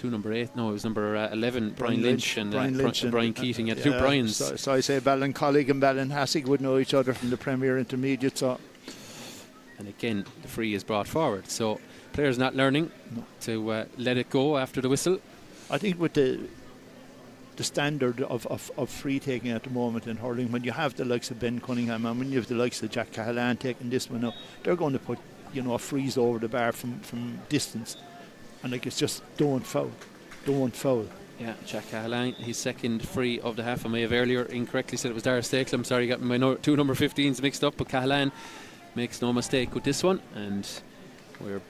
number 8. No, it was number 11, Brian Lynch and Brian Keating. Two Brians. So I say Ballincollig and Ballinhassig would know each other from the Premier Intermediate. So. And again, the free is brought forward. So players not learning to let it go after the whistle. I think with the standard of free taking at the moment in hurling, when you have the likes of Ben Cunningham and when you have the likes of Jack Cahalane taking this one up, they're going to put frees over the bar from distance. And it's just don't foul. Yeah, Jack Cahalane, his second free of the half. I may have earlier incorrectly said it was Dara Stakel. I'm sorry, I got my two number 15s mixed up, but Cahalane makes no mistake with this one. And we're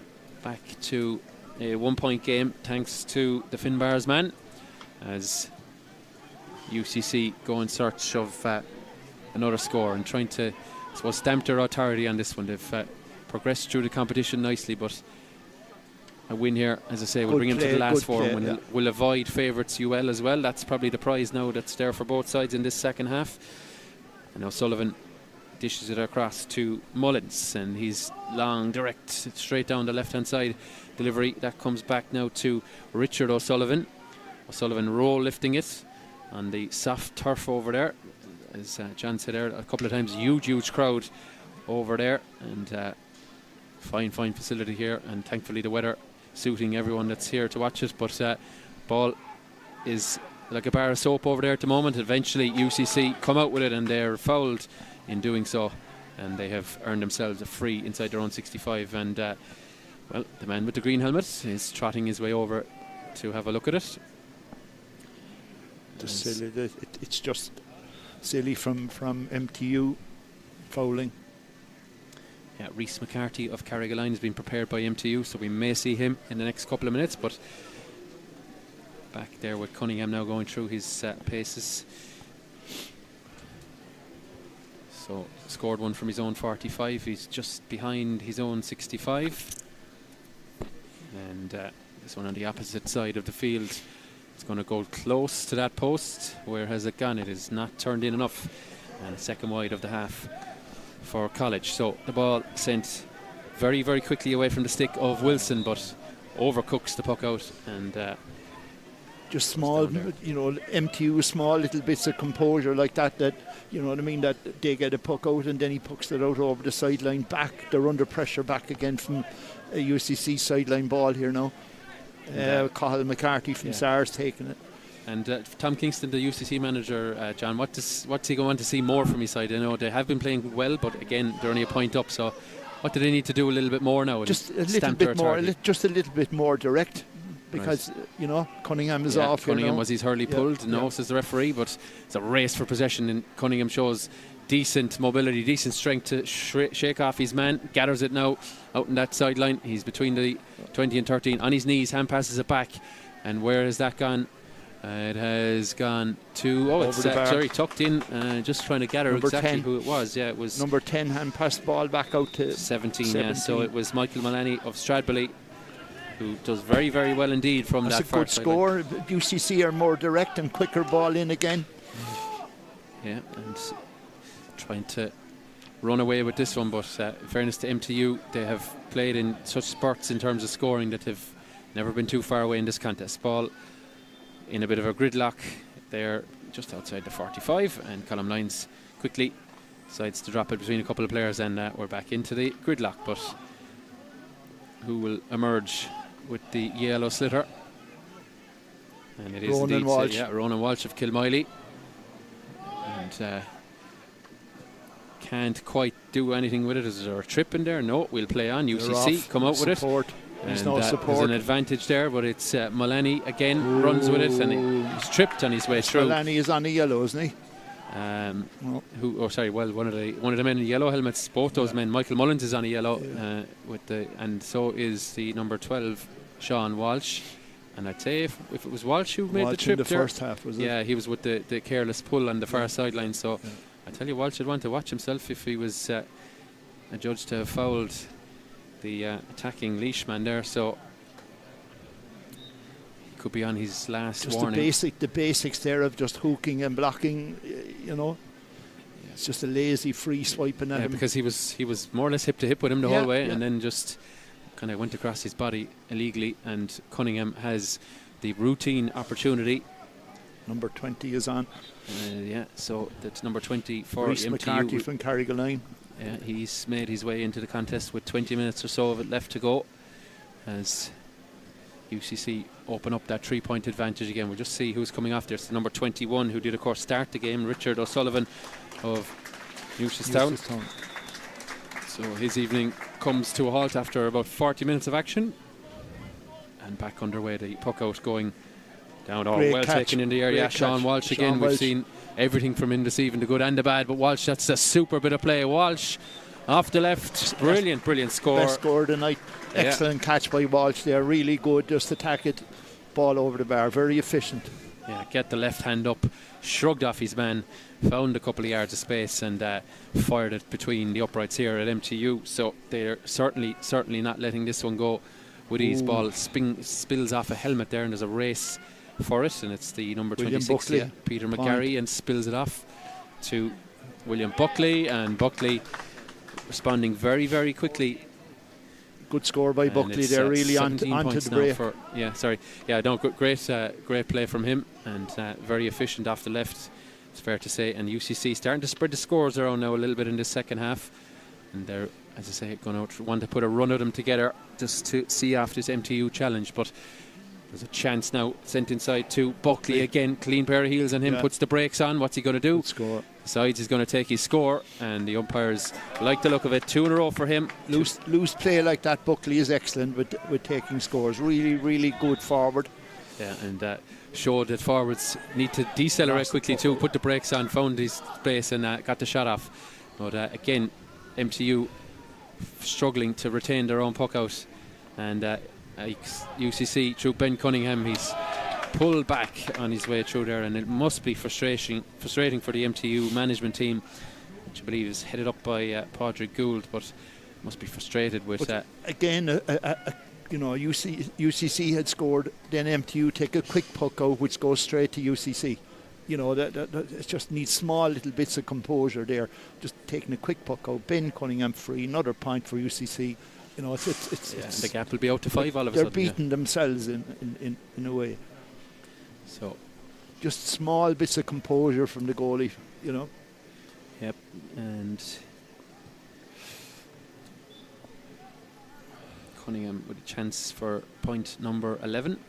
back to a 1-point game thanks to the Finbars man, as UCC go in search of another score and trying to, I suppose, stamp their authority on this one. They've progressed through the competition nicely, but a win here, as I say, will bring him to the last four, and we'll avoid favourites UL as well. That's probably the prize now that's there for both sides in this second half. And now Sullivan dishes it across to Mullins, and he's long, direct, straight down the left-hand side delivery. That comes back now to Richard O'Sullivan. O'Sullivan roll lifting it on the soft turf over there. As John said there a couple of times, huge crowd over there, and fine facility here, and thankfully the weather suiting everyone that's here to watch it. But ball is like a bar of soap over there at the moment. Eventually UCC come out with it, and they're fouled in doing so, and they have earned themselves a free inside their own 65. And well, the man with the green helmet is trotting his way over to have a look at it. It's just silly from MTU fouling. Yeah, Rhys McCarthy of Carrigaline has been prepared by MTU, so we may see him in the next couple of minutes. But back there with Cunningham now going through his paces. So scored one from his own 45. He's just behind his own 65. And this one on the opposite side of the field. It's going to go close to that post. Where has it gone? It is not turned in enough. And second wide of the half for College. So the ball sent very quickly away from the stick of Wilson, but overcooks the puck out, and just small, MTU small little bits of composure like that, you know what I mean, that they get a puck out and then he pucks it out over the sideline back. They're under pressure back again from a UCC sideline ball here now. Cathal McCarthy from SARS taking it. And Tom Kingston, the UCC manager, John, what's he going to see more from his side? I know they have been playing well, but again, they're only a point up. So what do they need to do a little bit more now? Just a little bit more, just a little bit more direct, because Cunningham is off. Cunningham was his hurley pulled. No, says the referee, but it's a race for possession, and Cunningham shows decent mobility, decent strength to shake off his man. Gathers it now out in that sideline. He's between the 20 and 13 on his knees. Hand passes it back, and where has that gone? It has gone to it's tucked in. Just trying to gather number exactly 10. Who it was. Yeah, it was number 10. Hand passed ball back out to 17. Yeah, so it was Michael Mullaney of Stradbally, who does very well indeed from That's that far. That's a good score. UCC are more direct and quicker ball in again. Yeah, and trying to run away with this one, but in fairness to MTU, they have played in such spurts in terms of scoring that they've never been too far away in this contest. Ball in a bit of a gridlock there just outside the 45, and Column Lyons quickly decides to drop it between a couple of players, and we're back into the gridlock. But who will emerge with the yellow slitter? And it is Ronan Walsh. Ronan Walsh of Kilmiley. And can't quite do anything with it. Is there a trip in there? No, we'll play on. UCC come out with it. There's no support. There's an advantage there, but it's Mullaney again runs with it, and he's tripped on his way through. Mullaney is on the yellow, isn't he? One of the men in yellow helmets. Both those men. Michael Mullins is on a yellow, and so is the number 12, Sean Walsh. And I'd say if it was Walsh who made the trip in the first half, was it? Yeah, he was with the careless pull on the far sideline. So I tell you, Walsh would want to watch himself if he was adjudged to have fouled the attacking leashman there. So he could be on his last warning. The basics there of just hooking and blocking, you know. It's just a lazy free swiping at him. Because he was more or less hip to hip with him the whole way, and then just kind of went across his body illegally. And Cunningham has the routine opportunity. Number 20 is on. So that's number 20 for Reece MTU. McCarthy from Carrigaline. Yeah, he's made his way into the contest with 20 minutes or so of it left to go, as UCC open up that 3-point advantage again. We'll just see who's coming off there. It's the number 21 who did, of course, start the game, Richard O'Sullivan of Newcestown. So his evening comes to a halt after about 40 minutes of action. And back underway, the puck out going down. Well taken in the area. Sean Walsh again. We've seen everything from him this evening, the good and the bad. But Walsh, that's a super bit of play. Walsh off the left. Brilliant score. Best score of the night. Excellent catch by Walsh there. Really good. Just attack it. Ball over the bar. Very efficient. Yeah, get the left hand up, shrugged off his man, found a couple of yards of space, and fired it between the uprights here at MTU. So they're certainly not letting this one go with ease. Ball spills off a helmet there, and there's a race for it, and it's the number 26, Peter McGarry, and spills it off to William Buckley, and Buckley responding very, very quickly. Good score by Buckley there, really onto the break. Great play from him, and very efficient off the left, it's fair to say. And UCC starting to spread the scores around now a little bit in the second half, and they're, as I say, going to want to put a run at them together just to see off this MTU challenge. But there's a chance now sent inside to Buckley again. Clean pair of heels on him, puts the brakes on. What's he going to do? Good score. Decides he's going to take his score, and the umpires like the look of it. 2 in a row for him. Loose play like that, Buckley is excellent with taking scores. Really, really good forward. Yeah, and showed that forwards need to decelerate quickly too. Put the brakes on, found his space, and got the shot off. But again, MTU struggling to retain their own puck out, and UCC through Ben Cunningham, he's pulled back on his way through there, and it must be frustrating for the MTU management team, which I believe is headed up by Padraig Gould, but must be frustrated with that. Again, UCC had scored, then MTU take a quick puck out which goes straight to UCC. You know, it just needs small little bits of composure there. Just taking a quick puck out. Ben Cunningham free, another point for UCC. You know, it's the gap will be out to 5 all of a sudden. They're beating themselves in a way. So, just small bits of composure from the goalie, you know. Yep, and Cunningham with a chance for point number 11.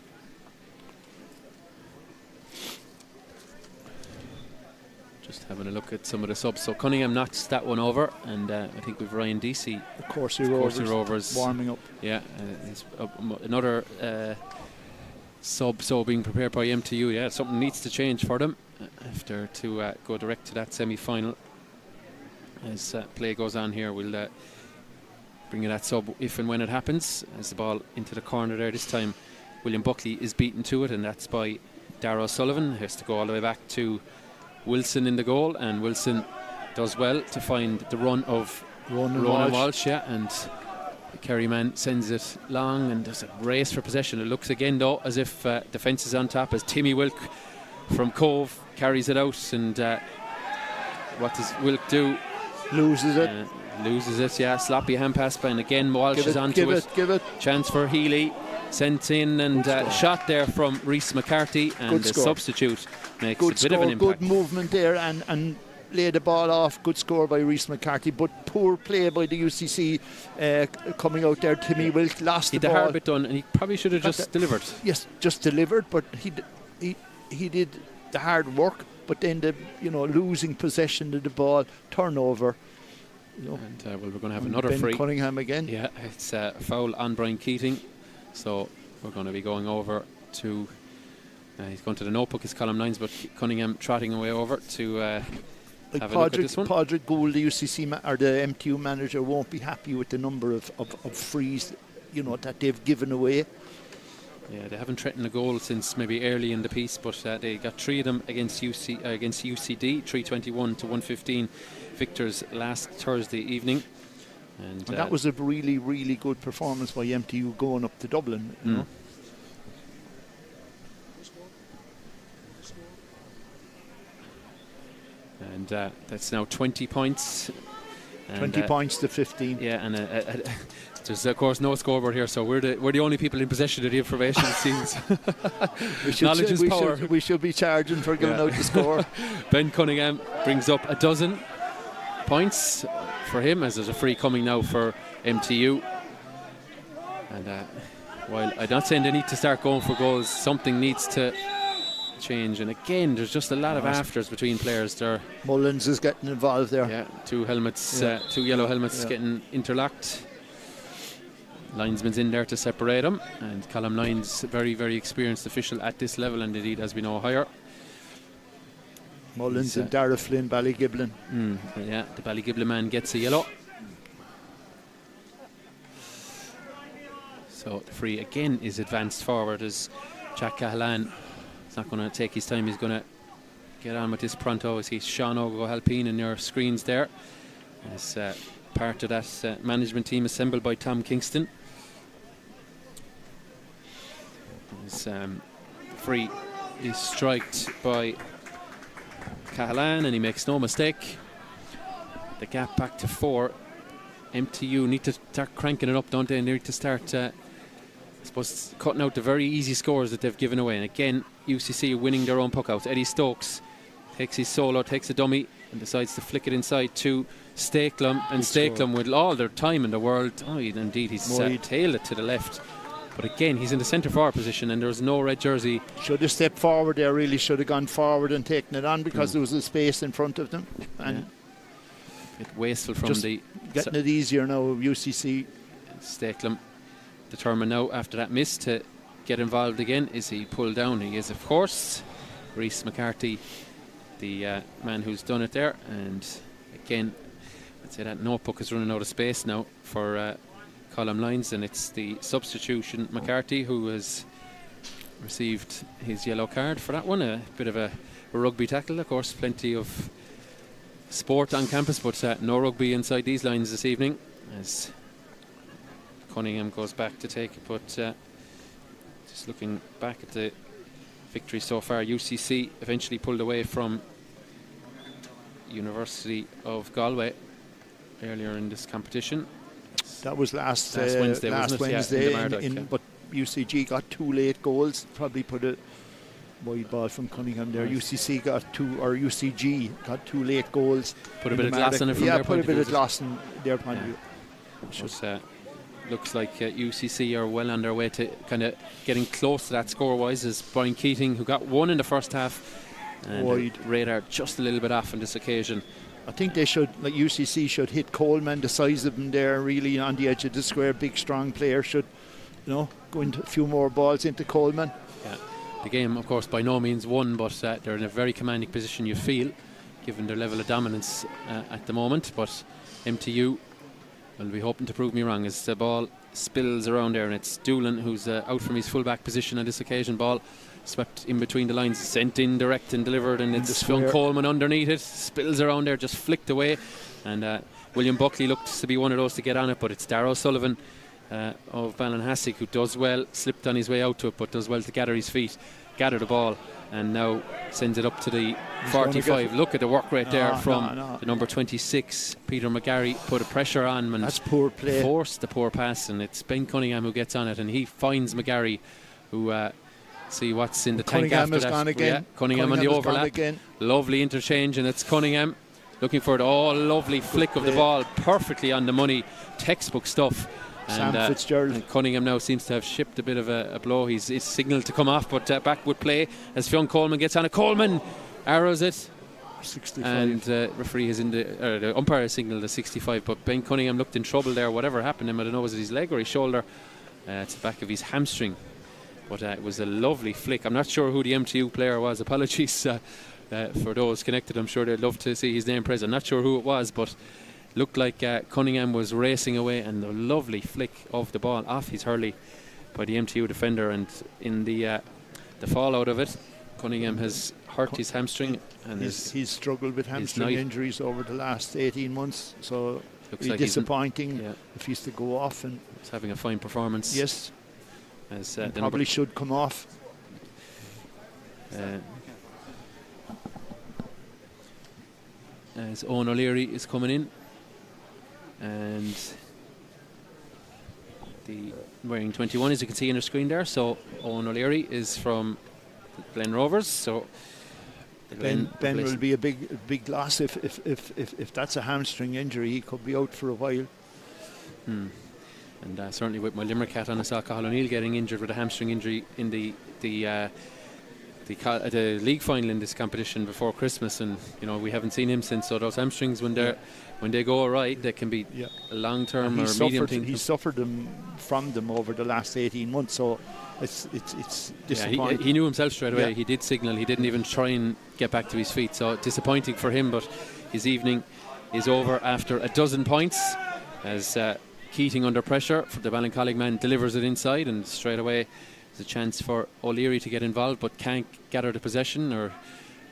Just having a look at some of the subs. So Cunningham knocks that one over, and I think we've Ryan Deasy, the Corsi Rovers warming up. Yeah, another sub being prepared by MTU. Yeah, something needs to change for them after to go direct to that semi-final. As play goes on here, we'll bring in that sub if and when it happens. As the ball into the corner there, this time William Buckley is beaten to it, and that's by Darragh Sullivan. Has to go all the way back to Wilson in the goal, and Wilson does well to find the run of Ronan Walsh, and the Kerry man sends it long, and there's a race for possession. It looks again though as if defence is on top, as Timmy Wilk from Cove carries it out, and what does Wilk do? Loses it, yeah. Sloppy hand pass by, and again Walsh is onto it. Give it. Chance for Healy. sent in and shot there from Reece McCarthy, and the substitute makes a bit of an impact. Good movement there and lay the ball off. Good score by Reece McCarthy, but poor play by the UCC coming out there. Timmy Wilk lost the ball. He had a hard bit done, and he probably should have just delivered. Yes, just delivered, but he did the hard work, but then the losing possession of the ball, turnover. And we're going to have another Ben free. Cunningham again. Yeah, it's a foul on Brian Keating, so we're going to be going over to. He's going to the notebook, his column 9s, but Cunningham trotting away over to have a look at this one. Padraig Gould, the UCC or the MTU manager, won't be happy with the number of frees, that they've given away. Yeah, they haven't threatened a goal since maybe early in the piece, but they got 3 of them against UCD, 321 to 115 victors last Thursday evening. And that was a really, really good performance by MTU going up to Dublin. You know? And that's now 20 points. 20 points to 15. Yeah, and there's of course no scoreboard here, so we're the only people in possession of the information, it seems. Knowledge is power. We should be charging for giving out the score. Ben Cunningham brings up 12 points for him, as there's a free coming now for MTU. And while I'm not saying they need to start going for goals, something needs to change. And again, there's just a lot of afters between players there. Mullins is getting involved there. Yeah, two yellow helmets getting interlocked. Linesman's in there to separate them, and column 9's very, very experienced official at this level, and indeed as we know higher. Mullins and Dara Flynn, Ballygiblin. Yeah, the Ballygiblin man gets a yellow. So the free again is advanced forward as Jack Cahalan. He's not going to take his time, he's going to get on with this pronto. As he's Sean O'Halpine in your screens there. As part of that management team assembled by Tom Kingston. His free is striked by Cahalan, and he makes no mistake. The gap back to 4. MTU need to start cranking it up, don't they? And they need to start, I suppose, cutting out the very easy scores that they've given away. And again, UCC winning their own puck outs. Eddie Stokes takes his solo, takes a dummy, and decides to flick it inside to Stakelum. And Stakelum, with all their time in the world, indeed, he's tailed it to the left. But again, he's in the centre forward position, and there's no red jersey. Should have stepped forward there, really should have gone forward and taken it on, because there was a space in front of them. And a bit wasteful from just getting it easier now, UCC. Stakelum determined now after that miss to get involved again. Is he pulled down? He is, of course. Reece McCarthy, the man who's done it there. And again, I'd say that notebook is running out of space now for column lines, and it's the substitution McCarthy who has received his yellow card for that one. A bit of a rugby tackle, of course, plenty of sport on campus, but no rugby inside these lines this evening, as Cunningham goes back to take it. But just looking back at the victory so far, UCC eventually pulled away from University of Galway earlier in this competition. That was last Wednesday, but UCG got 2 late goals. Probably put a wide ball from Cunningham there. UCC got 2, or UCG got 2 late goals. Put a bit of gloss on it from their point of view. Yeah, put a bit of gloss in their point of view. Just looks like UCC are well on their way to kind of getting close to that score-wise, as Brian Keating, who got 1 in the first half, and radar just a little bit off on this occasion. I think they should, like UCC should hit Coleman, the size of them there, really on the edge of the square. Big, strong player should, go into a few more balls into Coleman. Yeah. The game, of course, by no means won, but they're in a very commanding position, you feel, given their level of dominance at the moment. But MTU will be hoping to prove me wrong as the ball spills around there, and it's Doolan who's out from his full-back position on this occasion. Ball swept in between the lines, sent in direct and delivered, and it's Fionn Coleman underneath it, spills around there, just flicked away. And William Buckley looks to be one of those to get on it, but it's Darrow Sullivan of Ballinhassig, who does well, slipped on his way out to it, but does well to gather his feet, gather the ball, and now sends it up to the 45. Look at the work rate there from the number 26, Peter McGarry. Put a pressure on him and that's poor play. Forced the poor pass, and it's Ben Cunningham who gets on it, and he finds McGarry, who see what's in the tank after that. Gone again. Yeah, Cunningham on the overlap. Lovely interchange, and it's Cunningham looking for it. Lovely flick of the ball, perfectly on the money, textbook stuff. Sam Fitzgerald. And Cunningham now seems to have shipped a bit of a blow. He's signalled to come off, but back would play as Fionn Coleman gets on it. Coleman arrows it. 65. And referee has the umpire has signalled a 65, but Ben Cunningham looked in trouble there. Whatever happened to him, I don't know, was it his leg or his shoulder? It's the back of his hamstring. But it was a lovely flick. I'm not sure who the MTU player was. Apologies for those connected. I'm sure they'd love to see his name present. I'm not sure who it was, but looked like Cunningham was racing away, and a lovely flick of the ball off his hurley by the MTU defender. And in the fallout of it, Cunningham has hurt his hamstring, and he's struggled with hamstring injuries over the last 18 months. So it's like disappointing if he's to go off. And he's having a fine performance. Yes, as probably should come off. As Owen O'Leary is coming in. And the wearing 21, as you can see on the screen there. So Owen O'Leary is from Glen Rovers. So Ben will be a big loss if that's a hamstring injury. He could be out for a while. And certainly with my Limerick hat on, I saw Cathal O'Neill getting injured with a hamstring injury in the league final in this competition before Christmas, and we haven't seen him since. So those hamstrings, when they go right, they can be a long term or a medium thing. He suffered from them over the last 18 months, so it's disappointing. He knew himself straight away. He did signal. He didn't even try and get back to his feet. So disappointing for him, but his evening is over after a dozen points as Keating, under pressure for the Ballincollig man, delivers it inside, and straight away there's a chance for O'Leary to get involved, but can't gather the possession. Or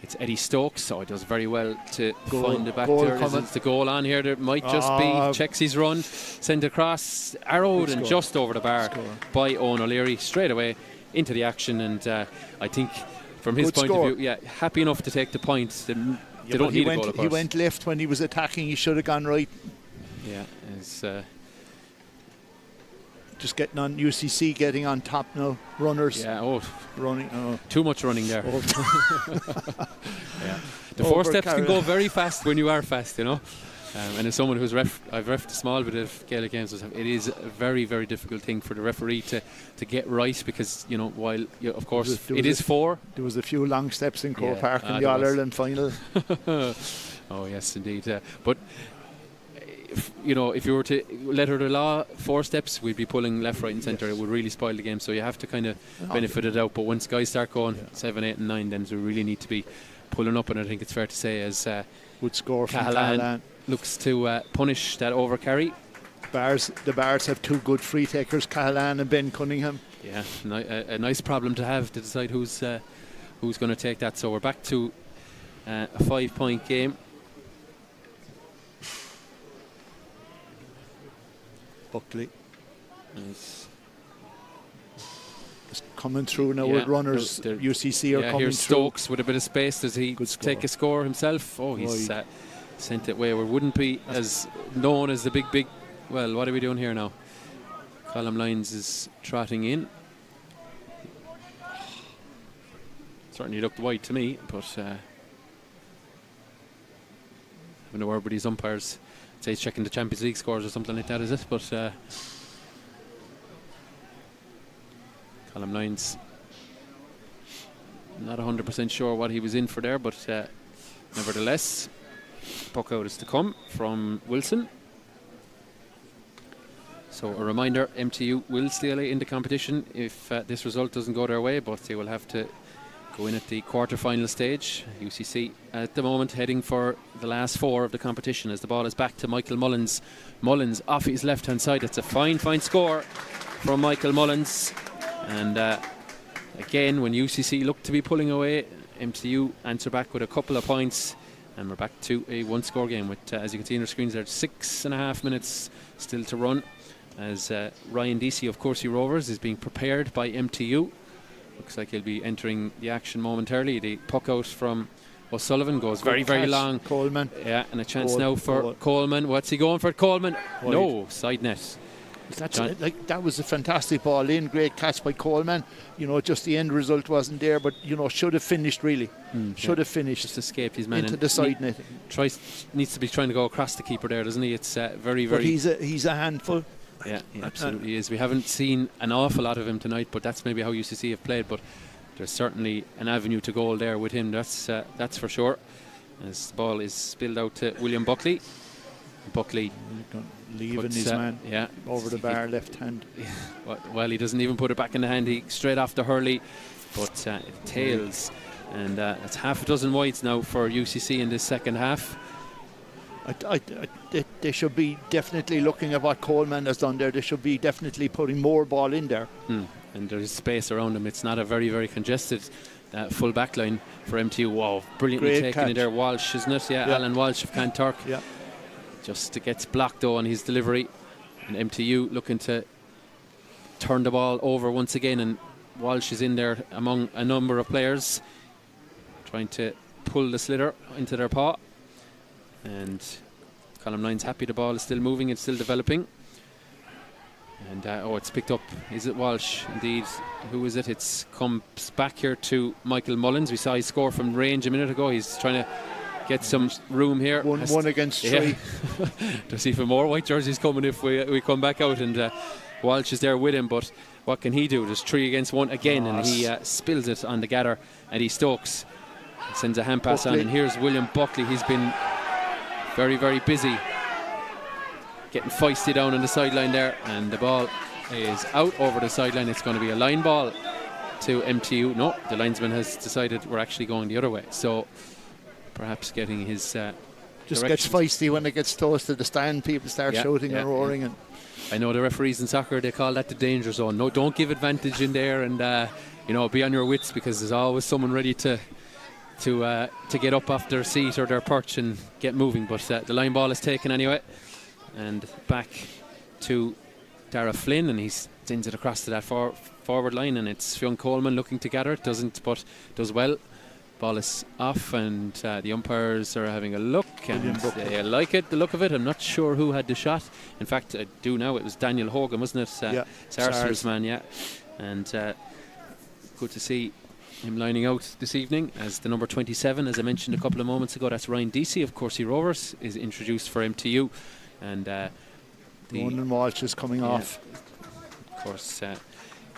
it's Eddie Stokes, so he does very well to find it back there. There's the goal on here. There might just be. Checks his run, sent across, arrowed, and just over the bar by Owen O'Leary. Straight away into the action, and I think from his point of view, happy enough to take the points. They don't need a goal, of course. He went left when he was attacking. He should have gone right. Yeah, it's just getting on. UCC getting on top now. Runners. Yeah. Running. Too much running there. The 4 steps can go very fast when you are fast, And as someone who's I've reffed a small bit of Gaelic games, it is a very, very difficult thing for the referee to get right, because while of course it is 4. There was a few long steps in Croke Park in the All Ireland final. Oh yes, indeed. But if you were to letter the law 4 steps, we'd be pulling left, right and centre. It would really spoil the game, so you have to kind of benefit it out. But once guys start going 7, 8 and 9, then we really need to be pulling up, and I think it's fair to say as good score from Cahalane looks to punish that overcarry. The Bars have 2 good free takers, Cahalane and Ben Cunningham. Yeah, a nice problem to have, to decide who's going to take that. So we're back to a 5-point game. Buckley is coming through now with runners. UCC are coming here's through. Stokes with a bit of space. Does he take a score himself? He's sent it wayward. Wouldn't be as known as the big. Well, what are we doing here now? Column Lyons is trotting in. Certainly looked wide to me, but having a word with these umpires. Say he's checking the Champions League scores or something like that, is it? But Column Lyons, not 100% sure what he was in for there, but nevertheless, puck out is to come from Wilson. So a reminder, MTU will still in the competition if this result doesn't go their way, but they will have to go in at the quarter-final stage. UCC at the moment heading for the last 4 of the competition as the ball is back to Michael Mullins. Mullins off his left-hand side. It's a fine score from Michael Mullins. And again, when UCC look to be pulling away, MTU answer back with a couple of points. And we're back to a 1-score game with, as you can see on the screens there, 6.5 minutes still to run. as Ryan Deasy of Coursey Rovers is being prepared by MTU. Looks like he'll be entering the action momentarily. The puck out from O'Sullivan goes very long. Coleman. Yeah, and a chance now for Coleman. What's he going for? Coleman. Wide. No, side net. That was a fantastic ball in. Great catch by Coleman. Just the end result wasn't there, but should have finished really. Should have finished. Just escaped his man into the side net. Needs to be trying to go across the keeper there, doesn't he? It's very. But he's a handful. Yeah, he absolutely is. We haven't seen an awful lot of him tonight, but that's maybe how UCC have played. But there's certainly an avenue to goal there with him. That's for sure. As the ball is spilled out to William Buckley. Buckley leaving his man over the bar left hand. Well, he doesn't even put it back in the hand. He straight off the hurley, but it tails, and that's half a dozen wides now for UCC in this second half. They should be definitely looking at what Coleman has done there. They should be definitely putting more ball in there. And there's space around him. It's not a very, very congested full back line for MTU. Wow, brilliantly Great taken catch. in there. Walsh, isn't it? Yeah, Alan Walsh of Cantork. Yeah. Just gets blocked though on his delivery. And MTU looking to turn the ball over once again. And Walsh is in there among a number of players, trying to pull the sliotar into their paw. And column 9's happy the ball is still moving, it's still developing. And it's picked up. Is it Walsh? Indeed. Who is it? It's comes back here to Michael Mullins. We saw his score from range a minute ago. He's trying to get some room here. One against three. There's even more white jerseys coming if we come back out, and Walsh is there with him, but what can he do? There's 3 against 1 again, and he spills it on the gather, and he Stokes sends a hand pass on, and here's William Buckley. He's been very, very busy getting feisty down on the sideline there, and the ball is out over the sideline. It's going to be a line ball to MTU. No, the linesman has decided we're actually going the other way, so perhaps getting his just gets feisty when it gets close to the stand. People start shouting and roaring. And I know the referees in soccer, they call that the danger zone. No, don't give advantage in there, and be on your wits, because there's always someone ready to get up off their seat or their perch and get moving. But the line ball is taken anyway, and back to Dara Flynn, and he sends it across to that forward line, and it's Fionn Coleman looking to gather it, does well. Ball is off, and the umpires are having a look, and they like it, the look of it. I'm not sure who had the shot. In fact, I do now. It was Daniel Hogan, wasn't it? Sarsfield's man, and good to see him lining out this evening as the number 27, as I mentioned a couple of moments ago. That's Ryan Deasy of Coursey Rovers, is introduced for MTU, and Ronan Walsh is coming off. Of course,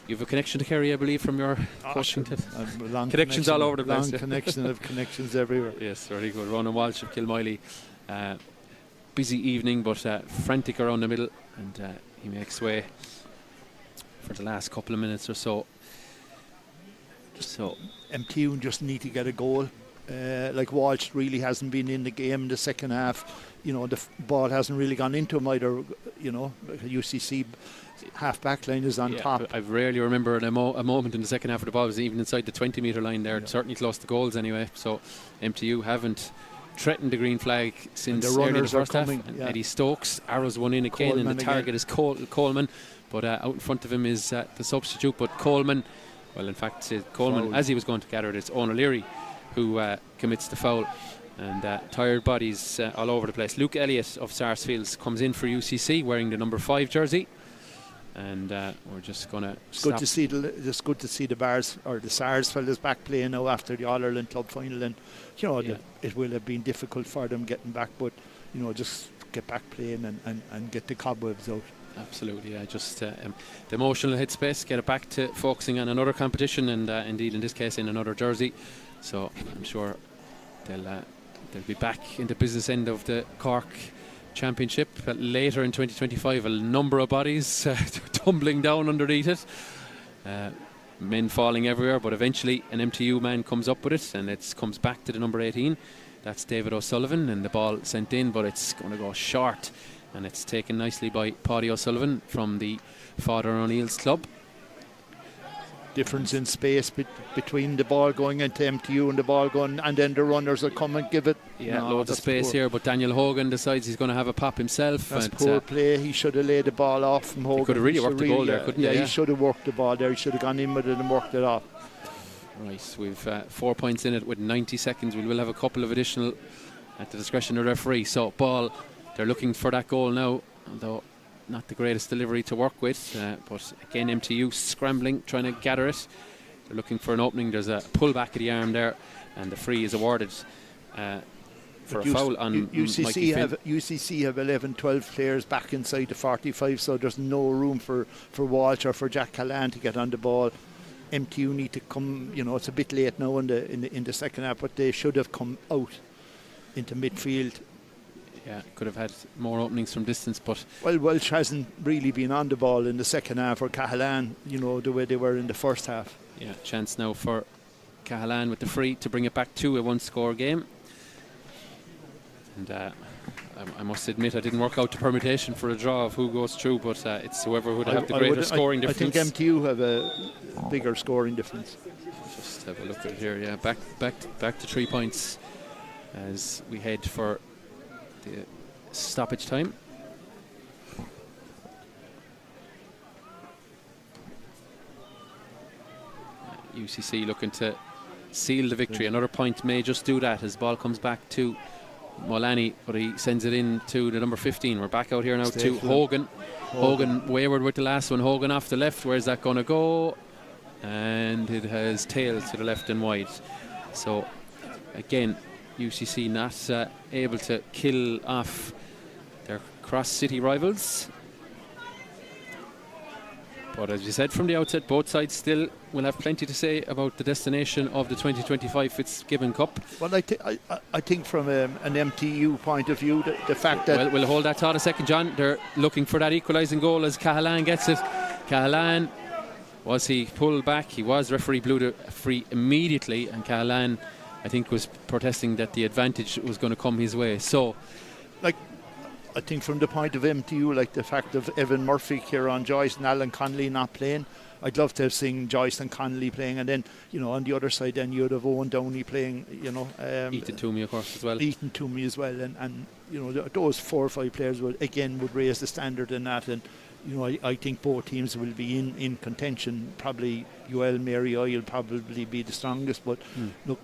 you have a connection to Kerry, I believe, from your coaching. Connections all over the place. Connections everywhere. Yes, very good. Ronan Walsh of Kilmiley. Busy evening, but frantic around the middle, and he makes way for the last couple of minutes or so. So MTU just need to get a goal. Like Walsh really hasn't been in the game in the second half. The ball hasn't really gone into him either. UCC half back line is on top. I rarely remember a moment in the second half of the ball was even inside the 20-metre line there. Certainly close to goals anyway. So MTU haven't threatened the green flag since the early in the runners first are half. coming. And Eddie Stokes arrows one in again, Coleman and the target is Coleman. But out in front of him is the substitute. But Coleman, well, in fact, Coleman, as he was going to gather it, it's Owen O'Leary who commits the foul. And tired bodies all over the place. Luke Elliott of Sarsfields comes in for UCC wearing the number 5 jersey, and we're just going to stop. It's good to see the Bars or the SARS fellas back playing now after the All Ireland club final, and it will have been difficult for them getting back, but just get back playing and get the cobwebs out. Absolutely, just the emotional headspace, get it back to focusing on another competition, and indeed in this case in another jersey. So I'm sure they'll be back in the business end of the Cork Championship later in 2025. A number of bodies tumbling down underneath it, men falling everywhere, but eventually an MTU man comes up with it, and it comes back to the number 18. That's David O'Sullivan, and the ball sent in, but it's going to go short, and it's taken nicely by Paddy O'Sullivan from the Father O'Neill's club. difference in space between the ball going into MTU and the ball going, and then the runners will come and give it. Loads of space here, but Daniel Hogan decides he's going to have a pop himself. That's poor play. He should have laid the ball off from Hogan. He could have really worked the goal there, couldn't he? Yeah, he should have worked the ball there. He should have gone in with it and worked it off. Right, we've 4 points in it with 90 seconds. We will have a couple of additional at the discretion of the referee. So ball, they're looking for that goal now, although not the greatest delivery to work with, but again MTU scrambling, trying to gather it. They're looking for an opening. There's a pull back of the arm there, and the free is awarded for a foul on UCC have 11-12 players back inside the 45, so there's no room for Walsh or for Jack Callan to get on the ball. MTU need to come, it's a bit late now in the second half, but they should have come out into midfield. Yeah, could have had more openings from distance, but Welsh hasn't really been on the ball in the second half, or Cahalan, the way they were in the first half. Yeah, chance now for Cahalan with the free to bring it back to a one-score game. And I must admit I didn't work out the permutation for a draw of who goes through, but it's whoever would have the greater scoring difference. I think MTU have a bigger scoring difference. Just have a look at it here. Yeah, back to 3 points as we head for the stoppage time. UCC looking to seal the victory. Another point may just do that as ball comes back to Molani, but he sends it in to the number 15. We're back out here now to Hogan. Hogan wayward with the last one. Hogan off the left. Where's that going to go? And it has tailed to the left and wide. So again, UCC not able to kill off their cross-city rivals. But as you said from the outset, both sides still will have plenty to say about the destination of the 2025 Fitzgibbon Cup. Well, I think from an MTU point of view, the fact that... Well, we'll hold that thought a second, John. They're looking for that equalising goal as Cahalan gets it. Cahalan, was he pulled back? He was. Referee blew the free immediately, and Cahalan, I think, was protesting that the advantage was going to come his way. So, I think from the point of MTU, the fact of Evan Murphy, Kieran Joyce and Alan Connolly not playing, I'd love to have seen Joyce and Connolly playing, and then on the other side then you'd have Owen Downey playing, Ethan Toomey of course as well. Ethan Toomey as well, and those 4 or 5 players would raise the standard in that, and I think both teams will be in contention. Probably UL Mary I will probably be the strongest, but look,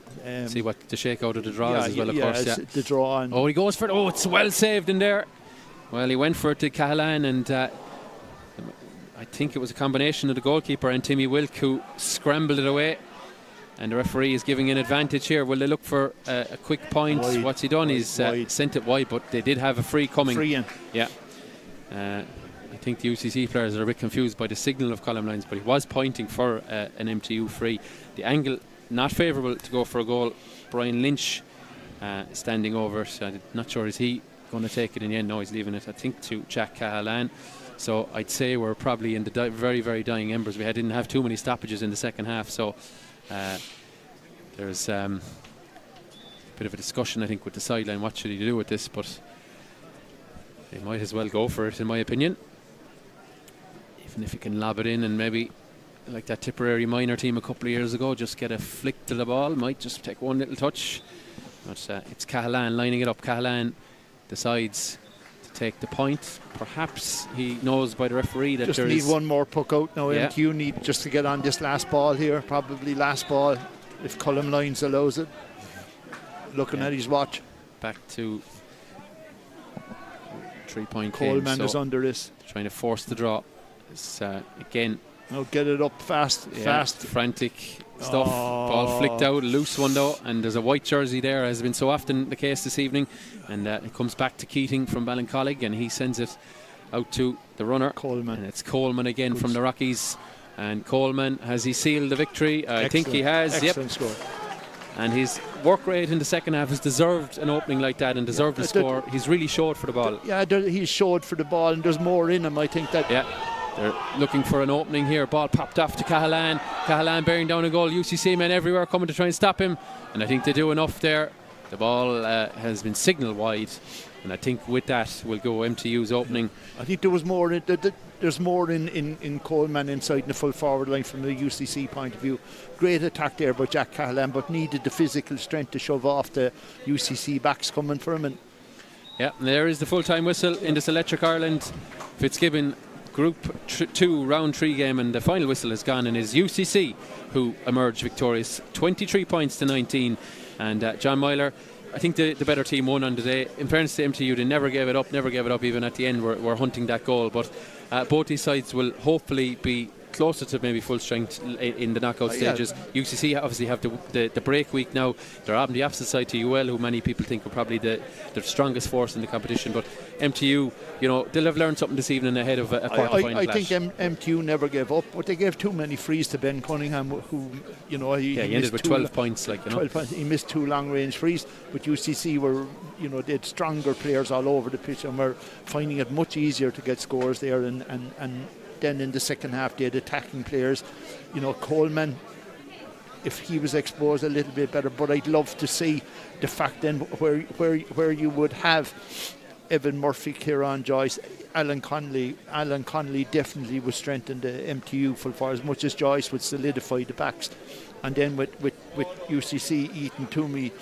see what the shake out of the draw is as well, of course. Yeah, the draw. And he goes for it. Oh, it's well saved in there. Well, he went for it to Cahalan, and I think it was a combination of the goalkeeper and Timmy Wilk who scrambled it away, and the referee is giving an advantage here. Will they look for a quick point? Wide. What's he done? He's sent it wide, but they did have a free coming. Free in. Yeah. I think the UCC players are a bit confused by the signal of column lines, but he was pointing for an MTU free. The angle not favourable to go for a goal. Brian Lynch standing over it. I'm not sure, is he going to take it in the end? No, he's leaving it, I think, to Jack Cahalan. So I'd say we're probably in the very, very dying embers. We didn't have too many stoppages in the second half, so there's a bit of a discussion, I think, with the sideline. What should he do with this? But they might as well go for it, in my opinion. Even if he can lob it in, and maybe like that Tipperary minor team a couple of years ago, just get a flick to the ball, might just take one little touch. But it's Cahalan lining it up. Cahalan decides to take the point. Perhaps he knows by the referee that just there need one more puck out now. Yeah. MTU need just to get on this last ball here, probably last ball if Colm Lyons allows it. Looking at his watch, back to 3-point Coleman game, is under this, trying to force the draw. It's again, now get it up fast, frantic stuff. Ball flicked out, a loose one though, and there's a white jersey there, as has been so often the case this evening, and it comes back to Keating from Ballincollig, and he sends it out to the runner, Coleman, and it's Coleman again from the Rockies. And Coleman, has he sealed the victory? I think he has. Excellent score. And his work rate in the second half has deserved an opening like that, and deserved a score. He's really showed for the ball. Yeah, he's showed for the ball, and there's more in him. I think that. Yeah, they're looking for an opening here. Ball popped off to Cahalan. Cahalan bearing down a goal. UCC men everywhere coming to try and stop him, and I think they do enough there. The ball has been signalled wide, and I think with that will go MTU's opening. I think there was more. there's more in Coleman inside the full forward line from the UCC point of view. Great attack there by Jack Callahan, but needed the physical strength to shove off the UCC backs coming for him. And yeah, there is the full-time whistle in this Electric Ireland Fitzgibbon Group 2 round 3 game, and the final whistle has gone and is UCC who emerged victorious 23 points to 19. And John Meyler, I think the better team won on the day. In fairness to MTU, they never gave it up, even at the end were hunting that goal. But both these sides will hopefully be closer to maybe full strength in the knockout stages. UCC obviously have the break week now. They're on the opposite side to UL, who many people think are probably the strongest force in the competition. But MTU, they'll have learned something this evening ahead of a quarter-final I clash. think MTU never gave up, but they gave too many frees to Ben Cunningham, who, he ended with 12 points. 12 points. He missed 2 long-range frees, but UCC were, they had stronger players all over the pitch and were finding it much easier to get scores there, and then in the second half they had attacking players. Coleman, if he was exposed a little bit better, but I'd love to see the fact then where you would have Evan Murphy, Kieran Joyce, Alan Connolly. Alan Connolly definitely would strengthen the MTU full far as much as Joyce would solidify the backs. And then with UCC, Ethan Toomey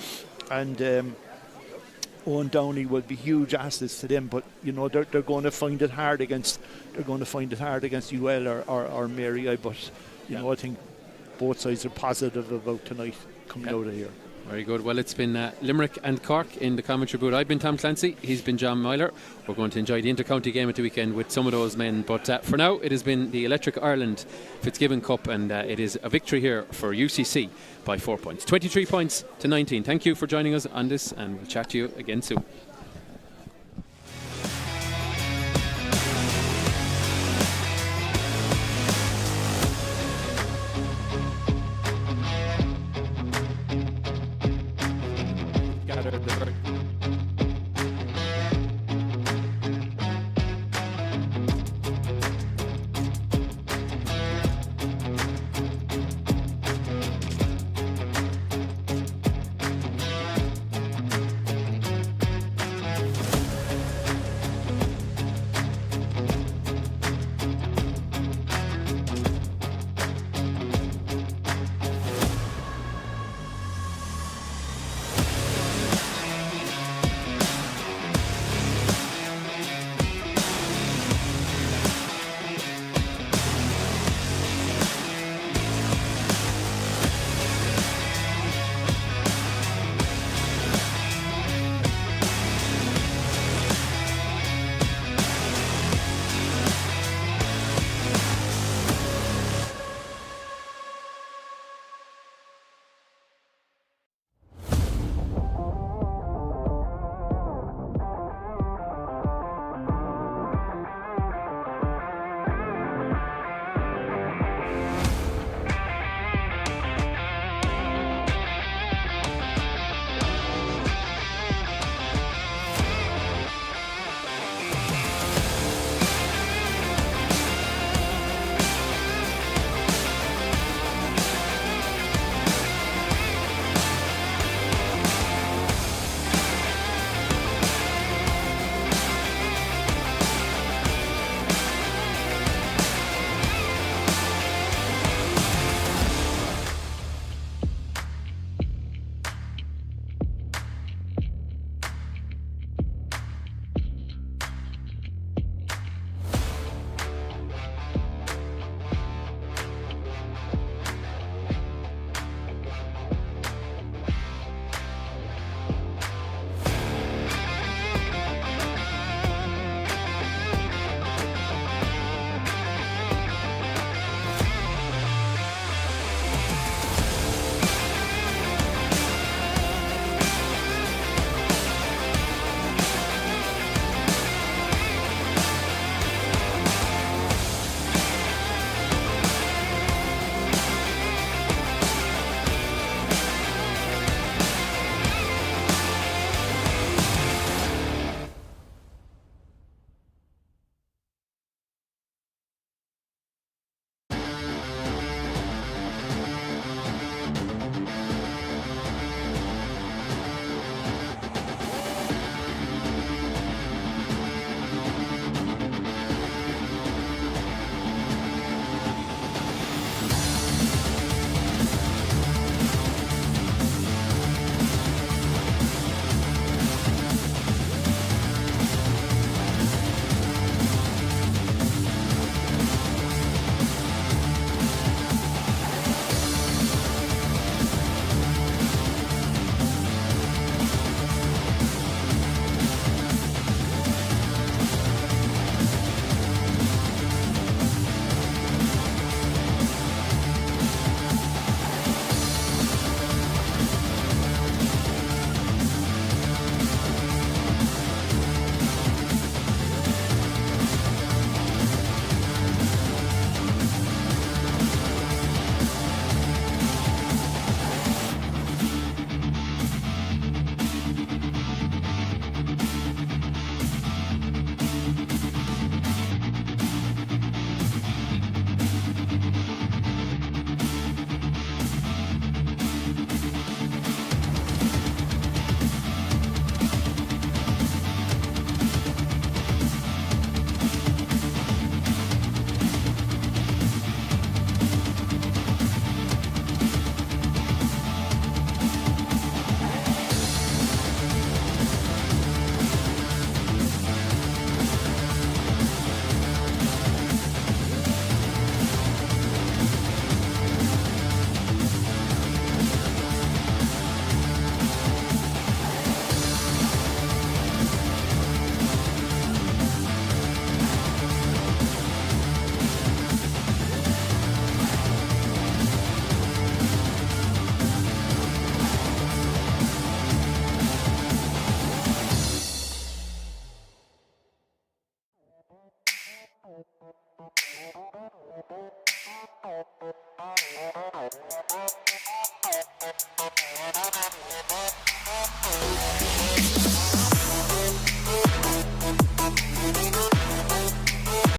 and Owen Downey will be huge assets to them, but they're going to find it hard against UL or Mary. But I think both sides are positive about tonight coming out of here. Very good. Well, it's been Limerick and Cork in the commentary booth. I've been Tom Clancy. He's been John Meyler. We're going to enjoy the inter-county game at the weekend with some of those men. But for now, it has been the Electric Ireland Fitzgibbon Cup, and it is a victory here for UCC by 4 points. 23 points to 19. Thank you for joining us on this, and we'll chat to you again soon.